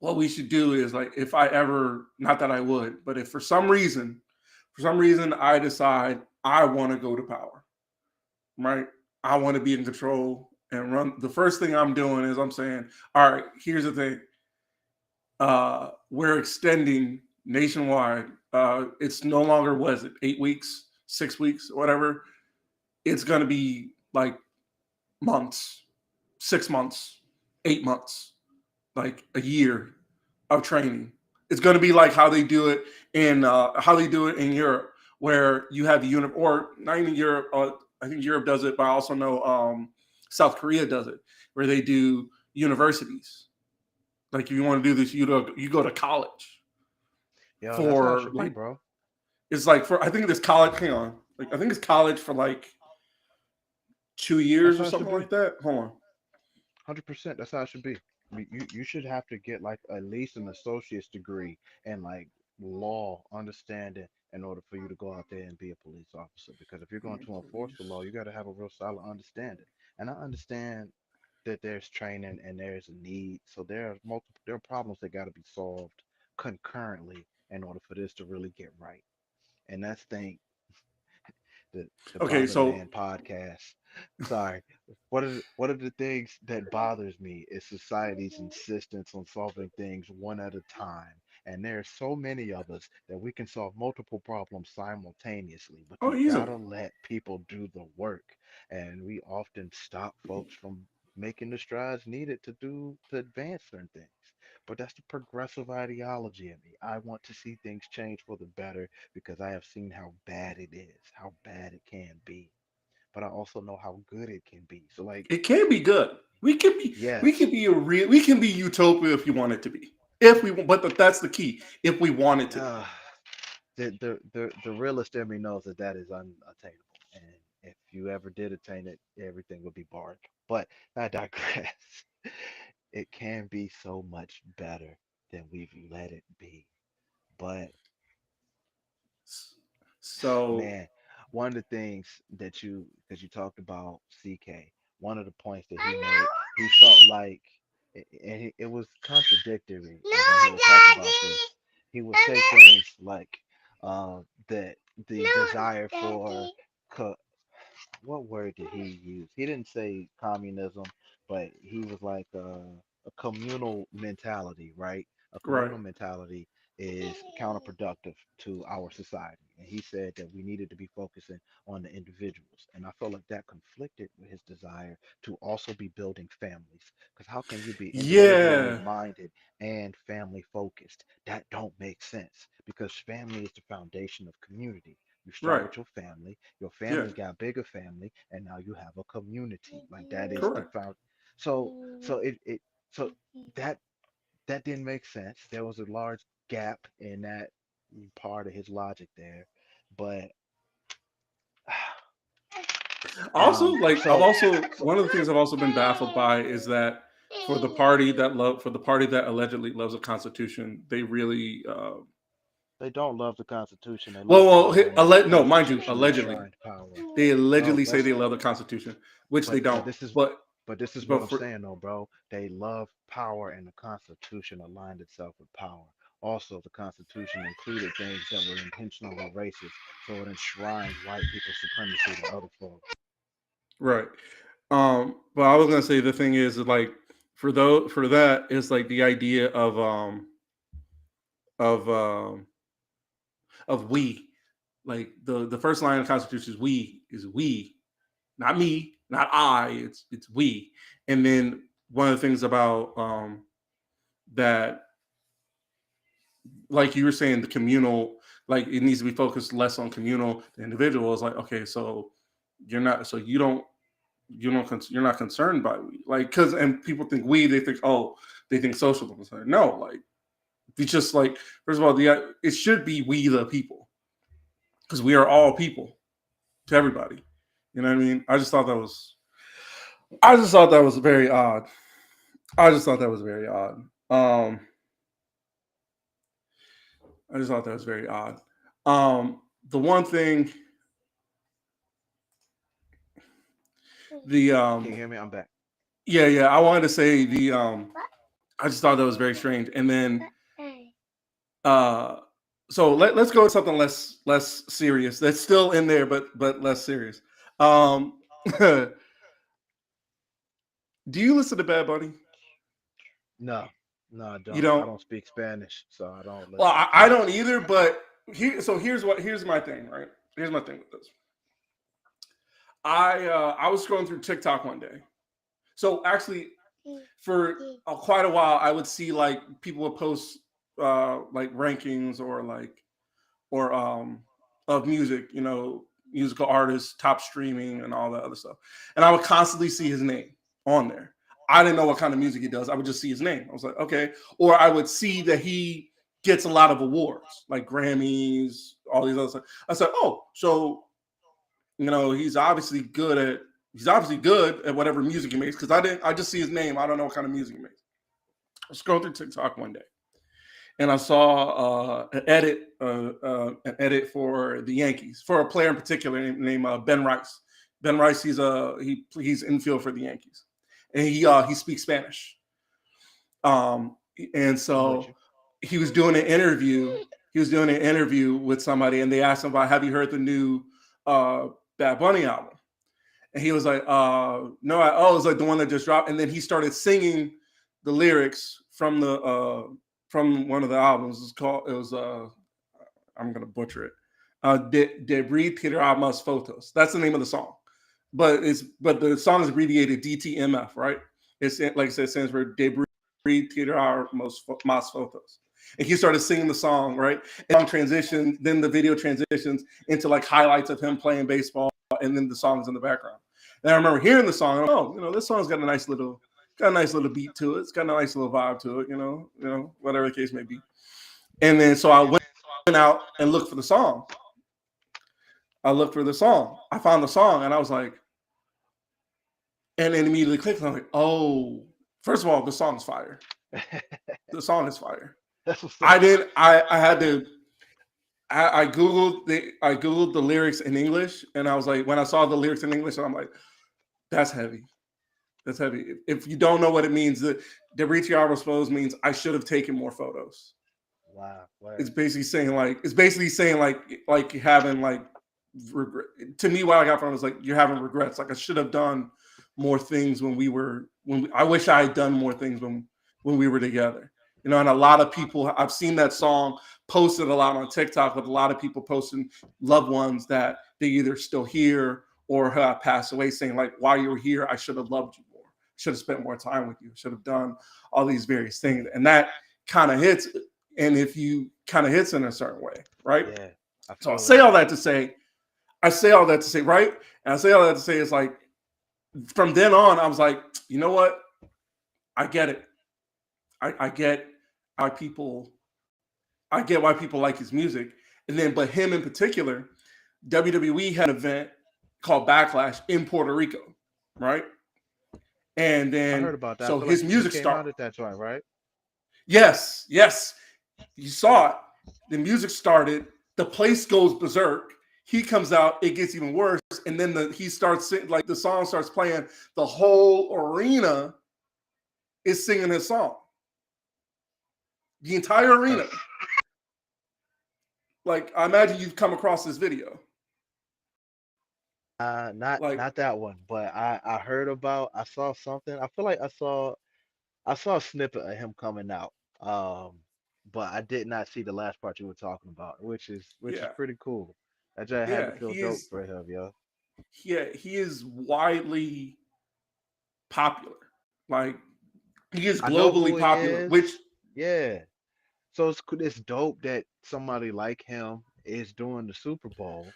what we should do is like if I ever not that I would, but if for some reason I decide I want to go to power, right? I want to be in control and run. The first thing I'm doing is I'm saying, all right, here's the thing. We're extending nationwide. It's no longer was it 8 weeks, 6 weeks, whatever. It's gonna be like months, 6 months, 8 months, like a year of training. It's going to be like how they do it in Europe, where you have the unit, or not even Europe. I think Europe does it, but I also know South Korea does it, where they do universities. Like if you want to do this, you go to college Yo, that's how it for should be, like bro. it's like for I think this college. Hang on, like I think it's college for like 2 years That's or how it something should be. like that. Hold on. 100%. That's how it should be. You should have to get like at least an associate's degree and like law understanding in order for you to go out there and be a police officer. Because if you're going to enforce the Police. law, you got to have a real solid understanding. And I understand that there's training and there's a need. So there are problems that got to be solved concurrently in order for this to really get right. And that's thing the Okay, Bother so Man podcast. Sorry. One of the things that bothers me is society's insistence on solving things one at a time. And there's so many of us that we can solve multiple problems simultaneously, but oh you easily. gotta let people do the work. And we often stop folks from making the strides needed to advance certain things. But that's the progressive ideology in me. I want to see things change for the better because I have seen how bad it is, how bad it can be. But I also know how good it can be. So like, It can be good. We can yes, be we can be utopia if you want it to be. If we but that's the key. If we want it to be. uh, the realist in me knows that that is unattainable. And if you ever did attain it, everything would be barred. But I digress. It can be so much better than we've let it be. But So man, one of the things that because you talked about CK, one of the points that he made, he felt like, and it was contradictory when he would talk about this. He would say things like that the desire for co- what word did he use? He didn't say communism, but he was like a communal mentality, right? A right. communal mentality is counterproductive to our society. And he said that we needed to be focusing on the individuals. And I felt like that conflicted with his desire to also be building families. Because how can you be individually Yeah. minded and family focused? That don't make sense because family is the foundation of community. You start Right. with your Yeah. family got bigger family, and now you have a community. Like that is the Correct. found. So so it so that that didn't make sense. There was a large gap in that part of his logic there. But Also, like I've so also one of the things I've also been baffled by is that for the party that allegedly loves the Constitution, they really they don't love the Constitution. They love power, and the no, mind you, Constitution allegedly enshrined power. they No, allegedly say let's they love the Constitution, which they but don't. this is But but this is what but I'm for saying though, bro. They love power, and the Constitution aligned itself with power. Also, the Constitution included things that were intentionally racist, so it enshrined white people's supremacy to other folks. right. But I was gonna say the thing is like for that is like the idea of um of we. Like the first line of the Constitution is we, not me, not I. It's we. And then one of the things about that, like you were saying, the communal, like it needs to be focused less on communal. The individual is like, okay, so you're not, so you're not concerned by we, like, because and people think we, they think, oh, they think socialism. No, like it's just like, first of all, it should be we the people, because we are all people to everybody. You know what I mean? I just thought that was very odd. I just thought that was very odd. I just thought that was very odd. The one thing, the Can you hear me? I'm back. yeah, I wanted to say I just thought that was very strange. And then uh so let's go with something less serious. That's still in there, but less serious. Do you listen to Bad Bunny? No, no, I You don't. I don't? don't speak Spanish, so I don't Well, listen I to. don't either, but here's my thing, right? Here's my thing with this. I was scrolling through TikTok one day. So actually, for quite a while, I would see like people would post like rankings or of music, musical artists, top streaming, and all that other stuff. And I would constantly see his name on there. I didn't know what kind of music he does. I would just see his name. I was like, okay. Or I would see that he gets a lot of awards, like Grammys, all these other stuff. I said, oh, so he's obviously good at whatever music he makes, because I just see his name. I don't know what kind of music he makes. I was scrolling through TikTok one day and I saw an edit for the Yankees, for a player in particular named Ben Rice. Ben Rice, he's infield for the Yankees, and he speaks Spanish. And I'm with so you. he was doing an interview. He was doing an interview with somebody, and they asked him about, have you heard the new Bad Bunny album? And he was like, no, it was like the one that just dropped. And then he started singing the lyrics from from one of the albums. I'm gonna butcher it. Debris Tirar Mas Fotos. That's the name of the song. But the song is abbreviated DTMF, right? It's like I said, it stands for Debris Tirar Mas Fotos. And he started singing the song, right? And then the video transitions into like highlights of him playing baseball, and then the song's in the background. And I remember hearing the song, and this song's got a nice little beat to it. It's got a nice little vibe to it, whatever the case may be. And then so I went out and looked for the song. I found the song, and I was like, and then immediately clicked. And I'm like, oh, first of all, the song's fire. The song is fire. That's what's I up. did. I had to. I googled the lyrics in English, and I was like, when I saw the lyrics in English, I'm like, that's heavy. That's heavy. If you don't know what it means, the Ricciardo Expose means I should have taken more photos. Wow. It's basically saying like having like regret. To me, what I got from it was like, you're having regrets. Like, I should have done more things I wish I had done more things when we were together. And a lot of people, I've seen that song posted a lot on TikTok, with a lot of people posting loved ones that they either still here or have passed away, saying like, while you were here, I should have loved you more. Should have spent more time with you. Should have done all these various things. And that kind of hits. And if you kind of hits in a certain way, right? Yeah. So I say all that to say, right? And I say all that to say, it's like, from then on, I was like, you know what? I get it. I get why people I get why people like his music. And then, but him in particular, WWE had an event called Backlash in Puerto Rico, right? And I heard then, about that. I so feel like his he music came started. out at that joint, right? Yes, yes, you saw it. The music started. The place goes berserk. He comes out. It gets even worse, and then he starts singing, like the song starts playing. The whole arena is singing his song. The entire arena. Like, I imagine you've come across this video. Not Like, not that one, but I heard about. I saw something. I feel like I saw a snippet of him coming out. But I did not see the last part you were talking about, which is yeah, pretty cool. That just had to yeah, feel dope for him, yo. he is widely popular. Like, he is I know who globally he popular, is. which Yeah. So it's dope that somebody like him is doing the Super Bowl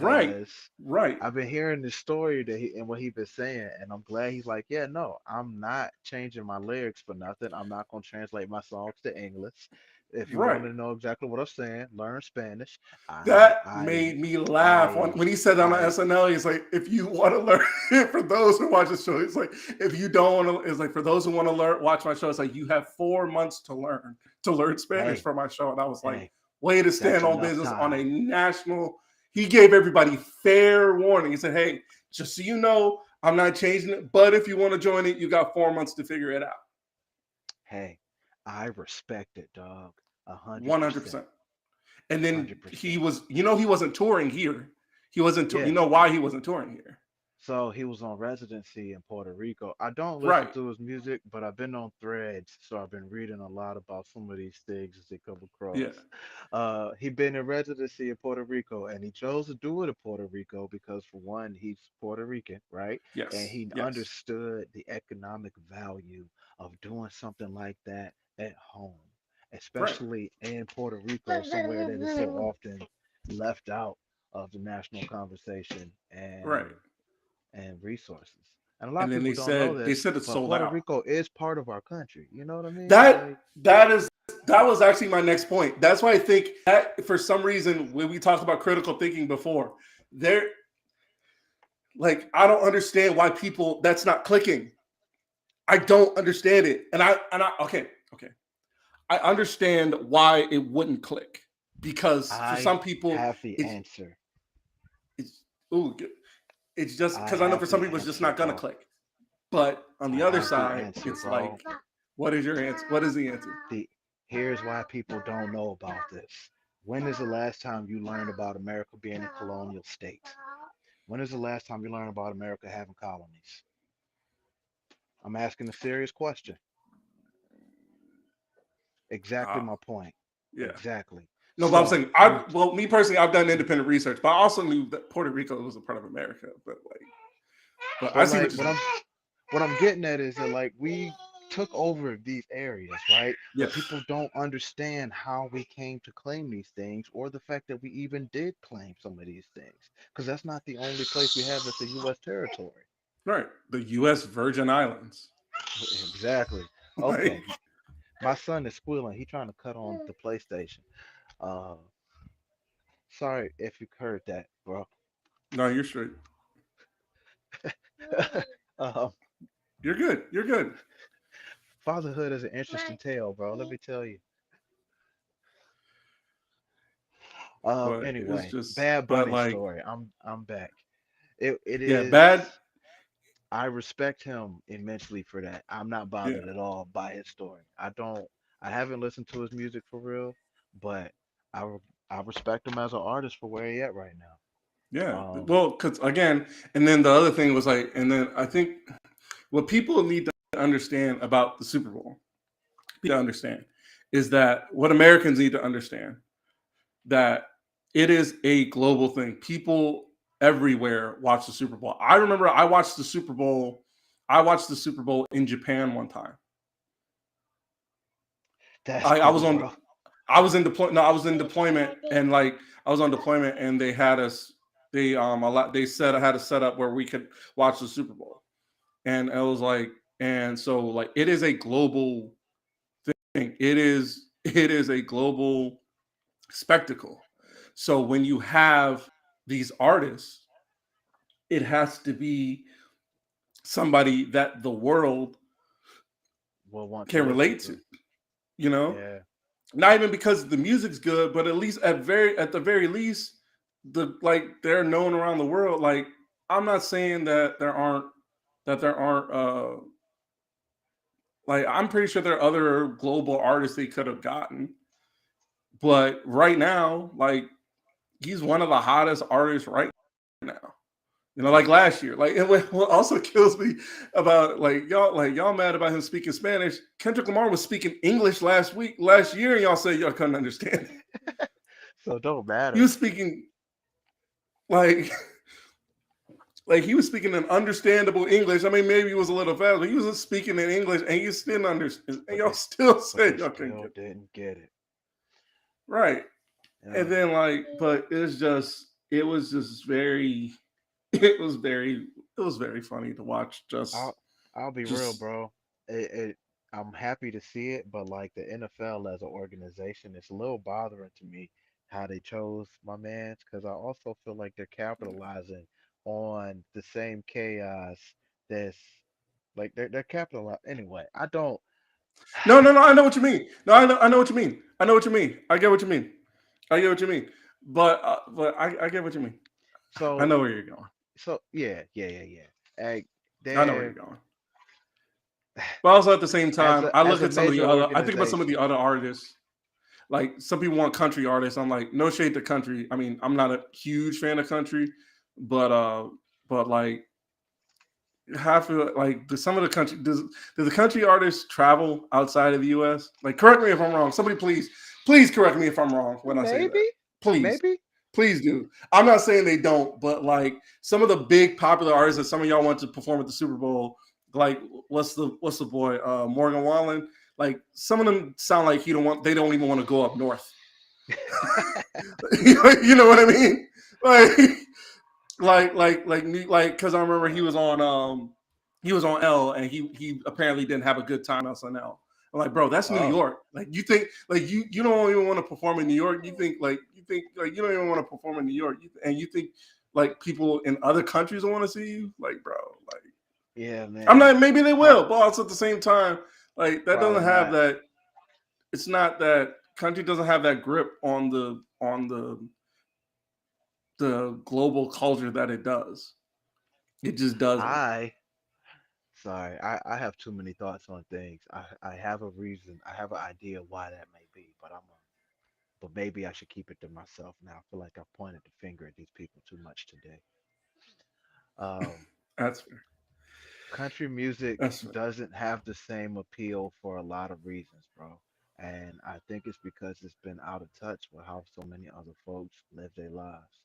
right, because right, I've been hearing the story that he and what he's been saying, and I'm glad he's like, yeah, no, I'm not changing my lyrics for nothing. I'm not gonna translate my songs to English. If you want right. to know exactly what I'm saying, learn Spanish. I That I made me laugh I when he said on the I SNL. He's like, if you want to learn, for those who watch the show, it's like, if you don't want to, it's like, for those who want to learn, watch my show. It's like, you have 4 months to learn Spanish hey for my show. And I was like, hey, way to that's stand on enough business on a time. national. He gave everybody fair warning. He said, hey, just so you know, I'm not changing it, but if you want to join it, you got 4 months to figure it out. Hey, I respect it, dog. A hundred 100%. percent, And then 100%. he wasn't touring here. He wasn't, you Yeah. know why he wasn't touring here? So he was on residency in Puerto Rico. I don't listen Right. to his music, but I've been on threads, so I've been reading a lot about some of these things as they come Yeah. across. He been in residency in Puerto Rico, and he chose to do it in Puerto Rico because, for one, he's Puerto Rican, right? And Yes. he Yes. understood the economic value of doing something like that at home, Right. especially in Puerto Rico, somewhere that is so often left out of the national conversation Right. and resources. And a lot And of then people don't know they this, said it but sold Puerto out. Rico is part of our country. You know what I mean? That Like, that is that was actually my next point. That's why I think that, for some reason, when we talked about critical thinking before, there, like, I don't understand why people, that's not clicking. I don't understand it. And I okay. I understand why it wouldn't click, because for I some people have the it's answer. it's ooh, it's just I because I know for have some the people it's just answer, not gonna bro. click. But on the I other have the side, answer, it's bro. like, what is your answer? What is the answer? The Here's why people don't know about this. When is the last time you learned about America being a colonial state? When is the last time you learned about America having colonies? I'm asking a serious question. Exactly Uh, my point. yeah. Exactly. No, but I'm So saying, I'm well, me personally, I've done independent research, but I also knew that Puerto Rico was a part of America. But I But see what like you're saying. what I'm getting at is that like we took over these areas, right? But Yes. people don't understand how we came to claim these things or the fact that we even did claim some of these things. Because that's not the only place we have that's a US territory. Right. The U.S. Virgin Islands. Exactly. Like, Okay. My son is squealing. He trying to cut on the PlayStation. Uh Sorry if you heard that, bro. no, you're straight. um, You're good. You're good. Fatherhood is an interesting tale, bro. Let me tell you. But it's Anyway, just, Bad but Bunny like, story. I'm back. It yeah, is. bad. I respect him immensely for that. I'm not Yeah. bothered at all by his story. I don't. I haven't listened to his music for real, but I respect him as an artist for where he at right now. Yeah. Um, Well, because again, and then the other thing was like, and then I think what people need to understand about the Super Bowl, to understand, is that what Americans need to understand, that it is a global thing. People everywhere watch the Super Bowl. I remember I watched the Super Bowl. I watched the Super Bowl in Japan one time. that's I cool, was on. bro. I was in deployment. No, I was in deployment, and like I was on deployment, and they had us. They a lot. They said I had a setup where we could watch the Super Bowl, and I was like, and so like it is a global it is a global spectacle. So when you have these artists, it has to be somebody that the world Will want to can listen relate to, to. you know? Yeah. Not even because the music's good, but at least at the very least, they're known around the world. Like, I'm not saying that there aren't like, I'm pretty sure there are other global artists they could have gotten, but right now, like, he's one of the hottest artists right now. Like last year. Like, and what also kills me about, y'all mad about him speaking Spanish. Kendrick Lamar was speaking English last year, and y'all said y'all couldn't understand it. So it don't He matter. was speaking like like he was speaking in understandable English. I mean, maybe he was a little fast, but he was speaking in English, and you still understand. And But y'all they still but said they y'all couldn't still get it didn't get it. right. And Uh, then, but it was just very, it was very, it was very funny to watch. I'll I'll be real, Just bro. It I'm happy to see it, but like the NFL as an organization, it's a little bothering to me how they chose my man's because I also feel like they're capitalizing on the same chaos that's like they're capitalizing anyway. I don't. no, no, no. I know what you mean. No, I know what you mean. I know what you mean. I get what you mean. I get what you mean. But I get what you mean. I So know where you're going. yeah, yeah, yeah, yeah. Like I know where they're you're going. But also at the same time, I as look a at some of the major other. I think about some of the organization. other artists. Like, some people want country artists. I'm like, no shade to country. I mean, I'm not a huge fan of country, but like, half of, like, some of the country, do the country artists travel outside of the U.S.? Like, correct me if I'm wrong. Somebody please correct me if I'm wrong when I say that. Maybe, Please. maybe. Please do. I'm not saying they don't, but like, some of the big popular artists that some of y'all want to perform at the Super Bowl, like, what's the boy, Morgan Wallen. Like, some of them sound like they don't even want to go up north. You know what I mean? Like, because I remember he was on L, and he apparently didn't have a good time on SNL. I'm like, bro, that's New Oh, York. Like, you think, like, you don't even want to perform in New York. You think you don't even want to perform in New York, and you think like people in other countries want to see you, like, bro. Like, yeah, I'm man. not. Maybe they Pro- will, but also at the same time, like, that doesn't Probably have not. that. It's not that country doesn't have that grip on the global culture that it does. It just doesn't. I sorry, I have too many thoughts on things. I have a reason. I have an idea why that may be, but maybe I should keep it to myself now. I feel like I've pointed the finger at these people too much today. Um, That's fair. Country music That's fair. doesn't have the same appeal for a lot of reasons, bro. And I think it's because it's been out of touch with how so many other folks live their lives.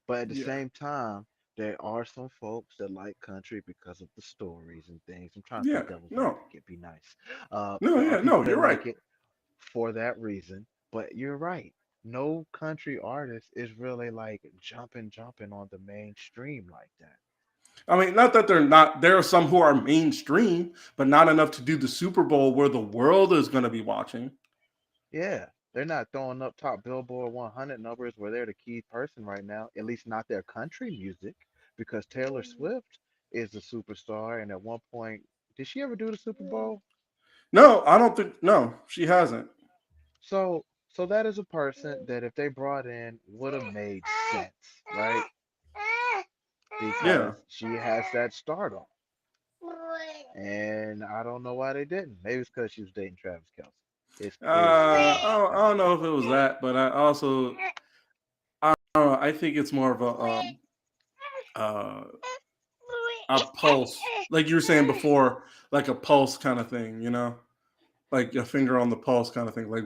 But at the Yeah. same time, there are some folks that like country because of the stories and things. I'm trying to play Yeah. devil's No. advocate, be nice. No. There are Yeah. No. people that You're right. like it for that reason. But you're right. No country artist is really like jumping on the mainstream like that. I mean, not that they're not. There are some who are mainstream, but not enough to do the Super Bowl where the world is going to be watching. Yeah, they're not throwing up top Billboard 100 numbers where they're the key person right now, at least not their country music, because Taylor Swift is a superstar. And at one point, did she ever do the Super Bowl? No, I don't think. No, she hasn't. So that is a person that if they brought in would have made sense, right? Yeah. Because she has that stardom. And I don't know why they didn't. Maybe it's because she was dating Travis Kelce. It's clearly I not don't, I because don't of know that. if it was that, but I don't know. I think it's more of uh, a pulse, like you were saying before, like a pulse kind of thing. Like a finger on the pulse kind of thing. Like,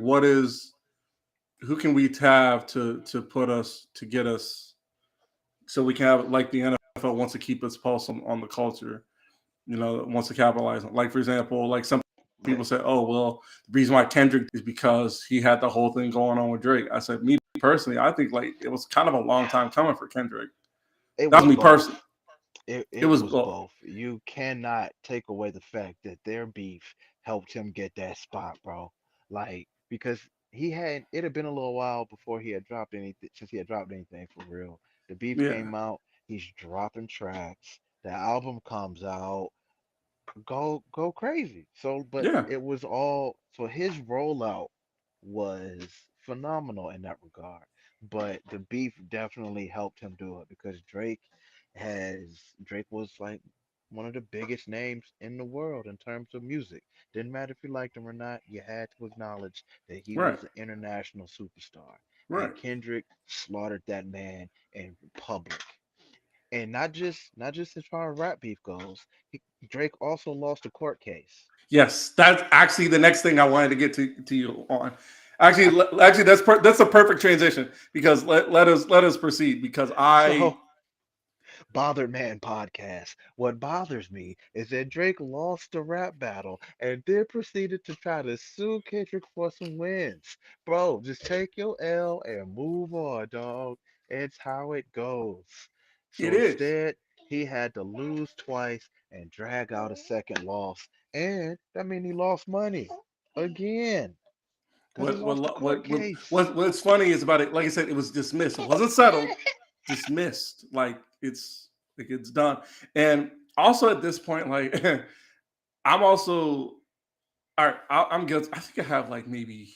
who can we have to get us, so we can have, like, the NFL wants to keep its pulse on the culture, wants to capitalize on. Like, for example, like, some people say, oh, well, the reason why Kendrick is because he had the whole thing going on with Drake. I said, me personally, I think, like, it was kind of a long time coming for Kendrick. It That was was me both. personally. It It was was both. You cannot take away the fact that their beef helped him get that spot, bro. Like, because it had been a little while before he had dropped anything, since he had dropped anything for real. The beef Yeah, came out, he's dropping tracks, the album comes out, go crazy. So, but yeah, it was all, so his rollout was phenomenal in that regard. But the beef definitely helped him do it because Drake was like one of the biggest names in the world in terms of music. Didn't matter if you liked him or not, you had to acknowledge that he right, was an international superstar. right. And Kendrick slaughtered that man in public. And not just as far as rap beef goes, Drake also lost a court case. Yes, that's actually the next thing I wanted to get to you on. Actually, that's a perfect transition because let us proceed because I So, Bothered Man podcast. What bothers me is that Drake lost the rap battle and then proceeded to try to sue Kendrick for some wins. Bro, just take your L and move on, dog. It's how it goes. it So is instead, he had to lose twice and drag out a second loss. And that means he lost money again because he what lost the what court what what case. what's funny is about it. Like I said, it was dismissed. It wasn't settled, dismissed. Like it's done. And also at this point, like I'm also all right. I'm guilty. I think I have like maybe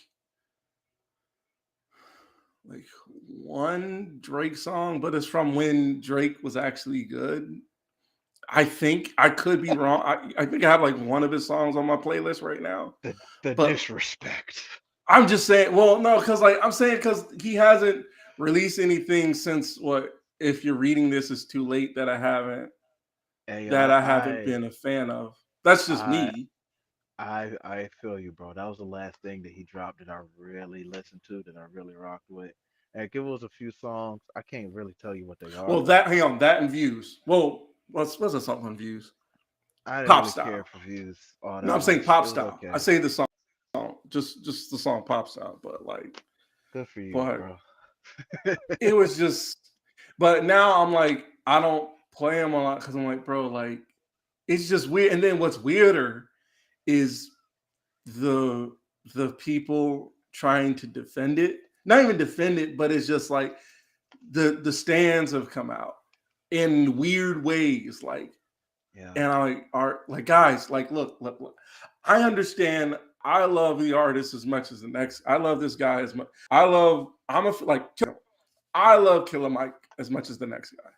like one Drake song, but it's from when Drake was actually good. I think I could be wrong. I think I have like one of his songs on my playlist right now. The But disrespect. I'm just saying, well, no, because like I'm saying because he hasn't released anything since what if you're reading this is too late Hey, that I haven't been a fan of. That's just I me. I feel you, bro. That was the last thing that he dropped that I really listened to, that I really rocked with. And it was a few songs. I can't really tell you what they are Well, though. that hang on, that and views. Well, what's the song on views? I didn't Pop really care style. for views all No, that I'm saying much. pop It was style. I okay. say the song, just the song pop style, Good for you, but bro. it was just. But now I'm like, I don't play them a lot because I'm like, bro, like it's just weird. And then what's weirder is the the people trying to defend it. Not even defend it, but it's just like the stands have come out in weird ways, like Yeah. and I like are like guys, like look. I understand. I love the artist as much as the next. I love this guy as much. Like I love Killer Mike as much as the next guy.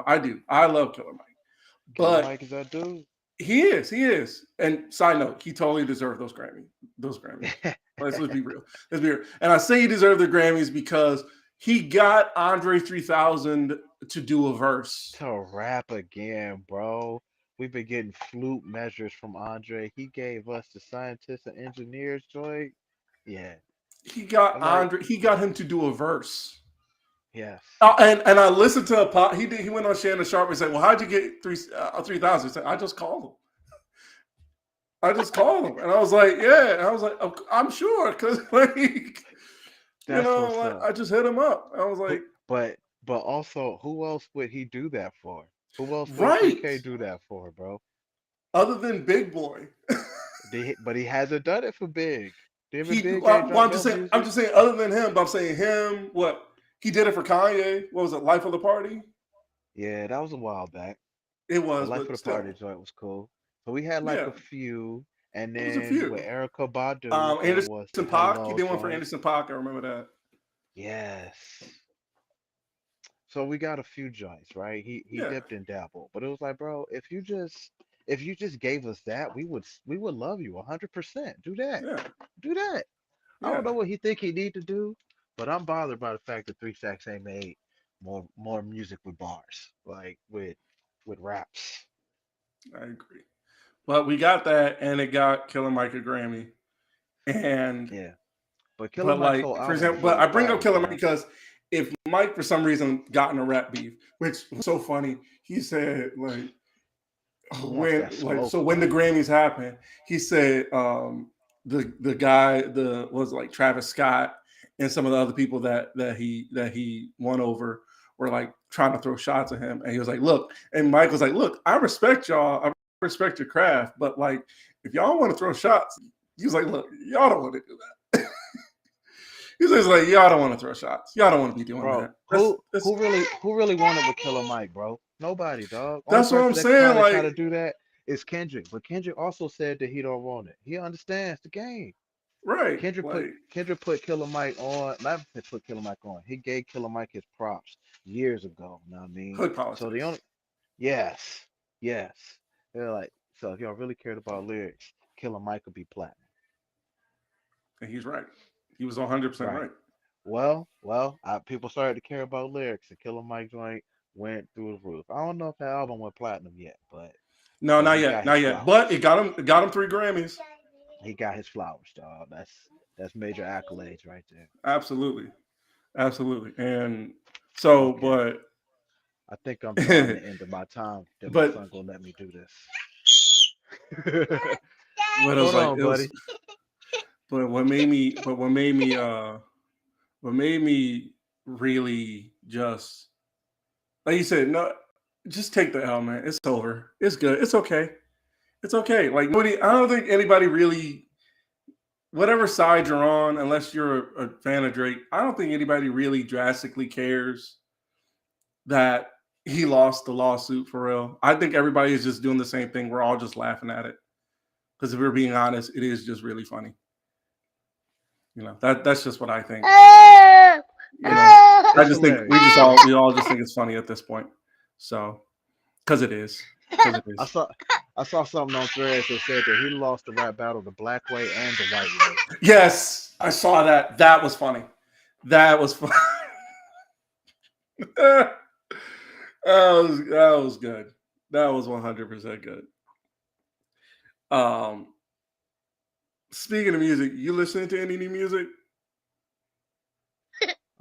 I do. I love Killer Mike, Killer but Mike is that dude. he is. And side note, he totally deserved those Grammys. Let's be real. Let's be real. And I say he deserved the Grammys because he got Andre 3000 to do a verse. To rap again, bro. We've been getting flute measures from Andre. He gave us the scientists and engineers joy. Yeah. I like, He got him to do a verse. yes. And I listened to a pot. He went on Shannon Sharp and said, "Well, how'd you get 3,000?" He said, "I just called him. I just called him." And I was like, "Yeah." And I was like, "I'm sure," because like, That's what's like, up. I just hit him up. I was Who, like, but also, who else would he do that for? Who else would "Right." 3K do that for, bro? Other than Big Boy, But he hasn't done it for Big. David he. Big ain't Well, dropped I'm no just saying. I'm music. just saying. Other than him, but I'm saying him. What he did it for Kanye. What was it? Life of the Party. Yeah, that was a while back. It The was, Life of but the Party still, joint was cool. So we had like yeah, a few, and it was a then with few. Erica Badu, there Anderson was the Paak. He Hello did one for joint. Anderson Paak. I remember that. Yes. So we got a few joints, right? He Yeah, dipped and dabbled, but it was like, bro, if you just gave us that, we would love you 100%. Do that. yeah, Do that. I don't yeah. know what he think he need to do, but I'm bothered by the fact that Three Stacks ain't made more music with bars, like with raps. I agree. But we got that, and it got Killer Mike a Grammy. And Yeah. But Killer but Mike's like whole for album example, was but really I bring up fire, Killer Mike bro. because if Mike for some reason got in a rap beef, which was so funny, he said like Who wants that when smoke, the bro? Grammys happened, he said the guy was like Travis Scott and some of the other people that he won over were like trying to throw shots at him, and he was like, "Look," and Mike was like, "Look, I respect y'all, I respect your craft, but like if y'all want to throw shots." He was like, look, y'all don't want to do that. He's just like, y'all don't want to throw shots. Y'all don't want to be doing Bro, that. who really wanted with Killer Mike, bro? Nobody, dog. Only That's what I'm person that could saying. probably try Like, to do that is Kendrick. But Kendrick also said that he don't want it. He understands the game. right. Kendrick put Like, Kendrick put Killer Mike on. Not put Killer Mike on. He gave Killer Mike his props years ago. Know what I mean? hood So the politics. only yes, yes. They're like, so if y'all really cared about lyrics, Killer Mike would be platinum. And he's right. He was 100% Right. right. People started to care about lyrics, and Killer Mike joint went through the roof. I don't know if that album went platinum yet, but No, not he yet. got Not his yet. But flowers. it got him 3 Grammys. He got his flowers, dog. That's major accolades right there. Absolutely. Absolutely. And so, Okay, but I think I'm drawing the end of my time. That my but son gonna let me do this. what it was Hold like, on, it was buddy. but what made me really just like you said, no, just take the L, man. It's over. It's good. It's okay. It's okay. Like nobody, I don't think anybody really, whatever side you're on, unless you're a fan of Drake, I don't think anybody really drastically cares that he lost the lawsuit for real. I think everybody is just doing the same thing. We're all just laughing at it because if we're being honest, it is just really funny. That's just what I think. I It's just think hilarious. we all just think it's funny at this point. So because it is. Because it I is. saw I saw something on Threads that said that he lost the rap battle the black way and the white way. Yes, I saw that. That was funny. That was fun. That was good. That was 100% good. Um, Speaking of music, you listening to any new music?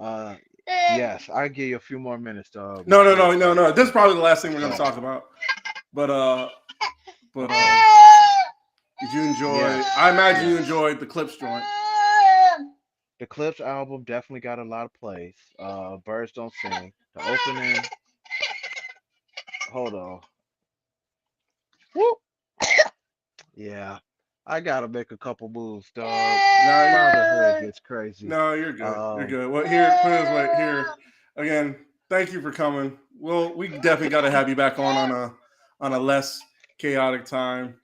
Uh, yes, I give you a few more minutes, dog, No, no, before no, it's no, like no. This is probably the last thing we're going to so. talk about. But Okay. did you enjoy? Yes, I imagine you yes. enjoyed the Clips joint. The Clips album definitely got a lot of plays. Birds Don't Sing. The opening. Hold on. Whoop. Yeah, I gotta make a couple moves, dog. Fatherhood gets crazy. No, you're good. You're Um, good. Well, here, put it this way. Here, again, thank you for coming. Well, we definitely got to have you back on a less chaotic time.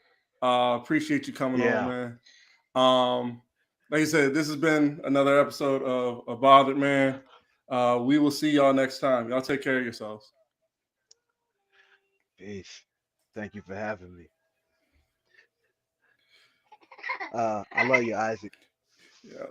Appreciate you coming on, yeah, man. Like I said, this has been another episode of A Bothered Man. We will see y'all next time. Y'all take care of yourselves. peace. Thank you for having me. I love you, Isaac. Yeah.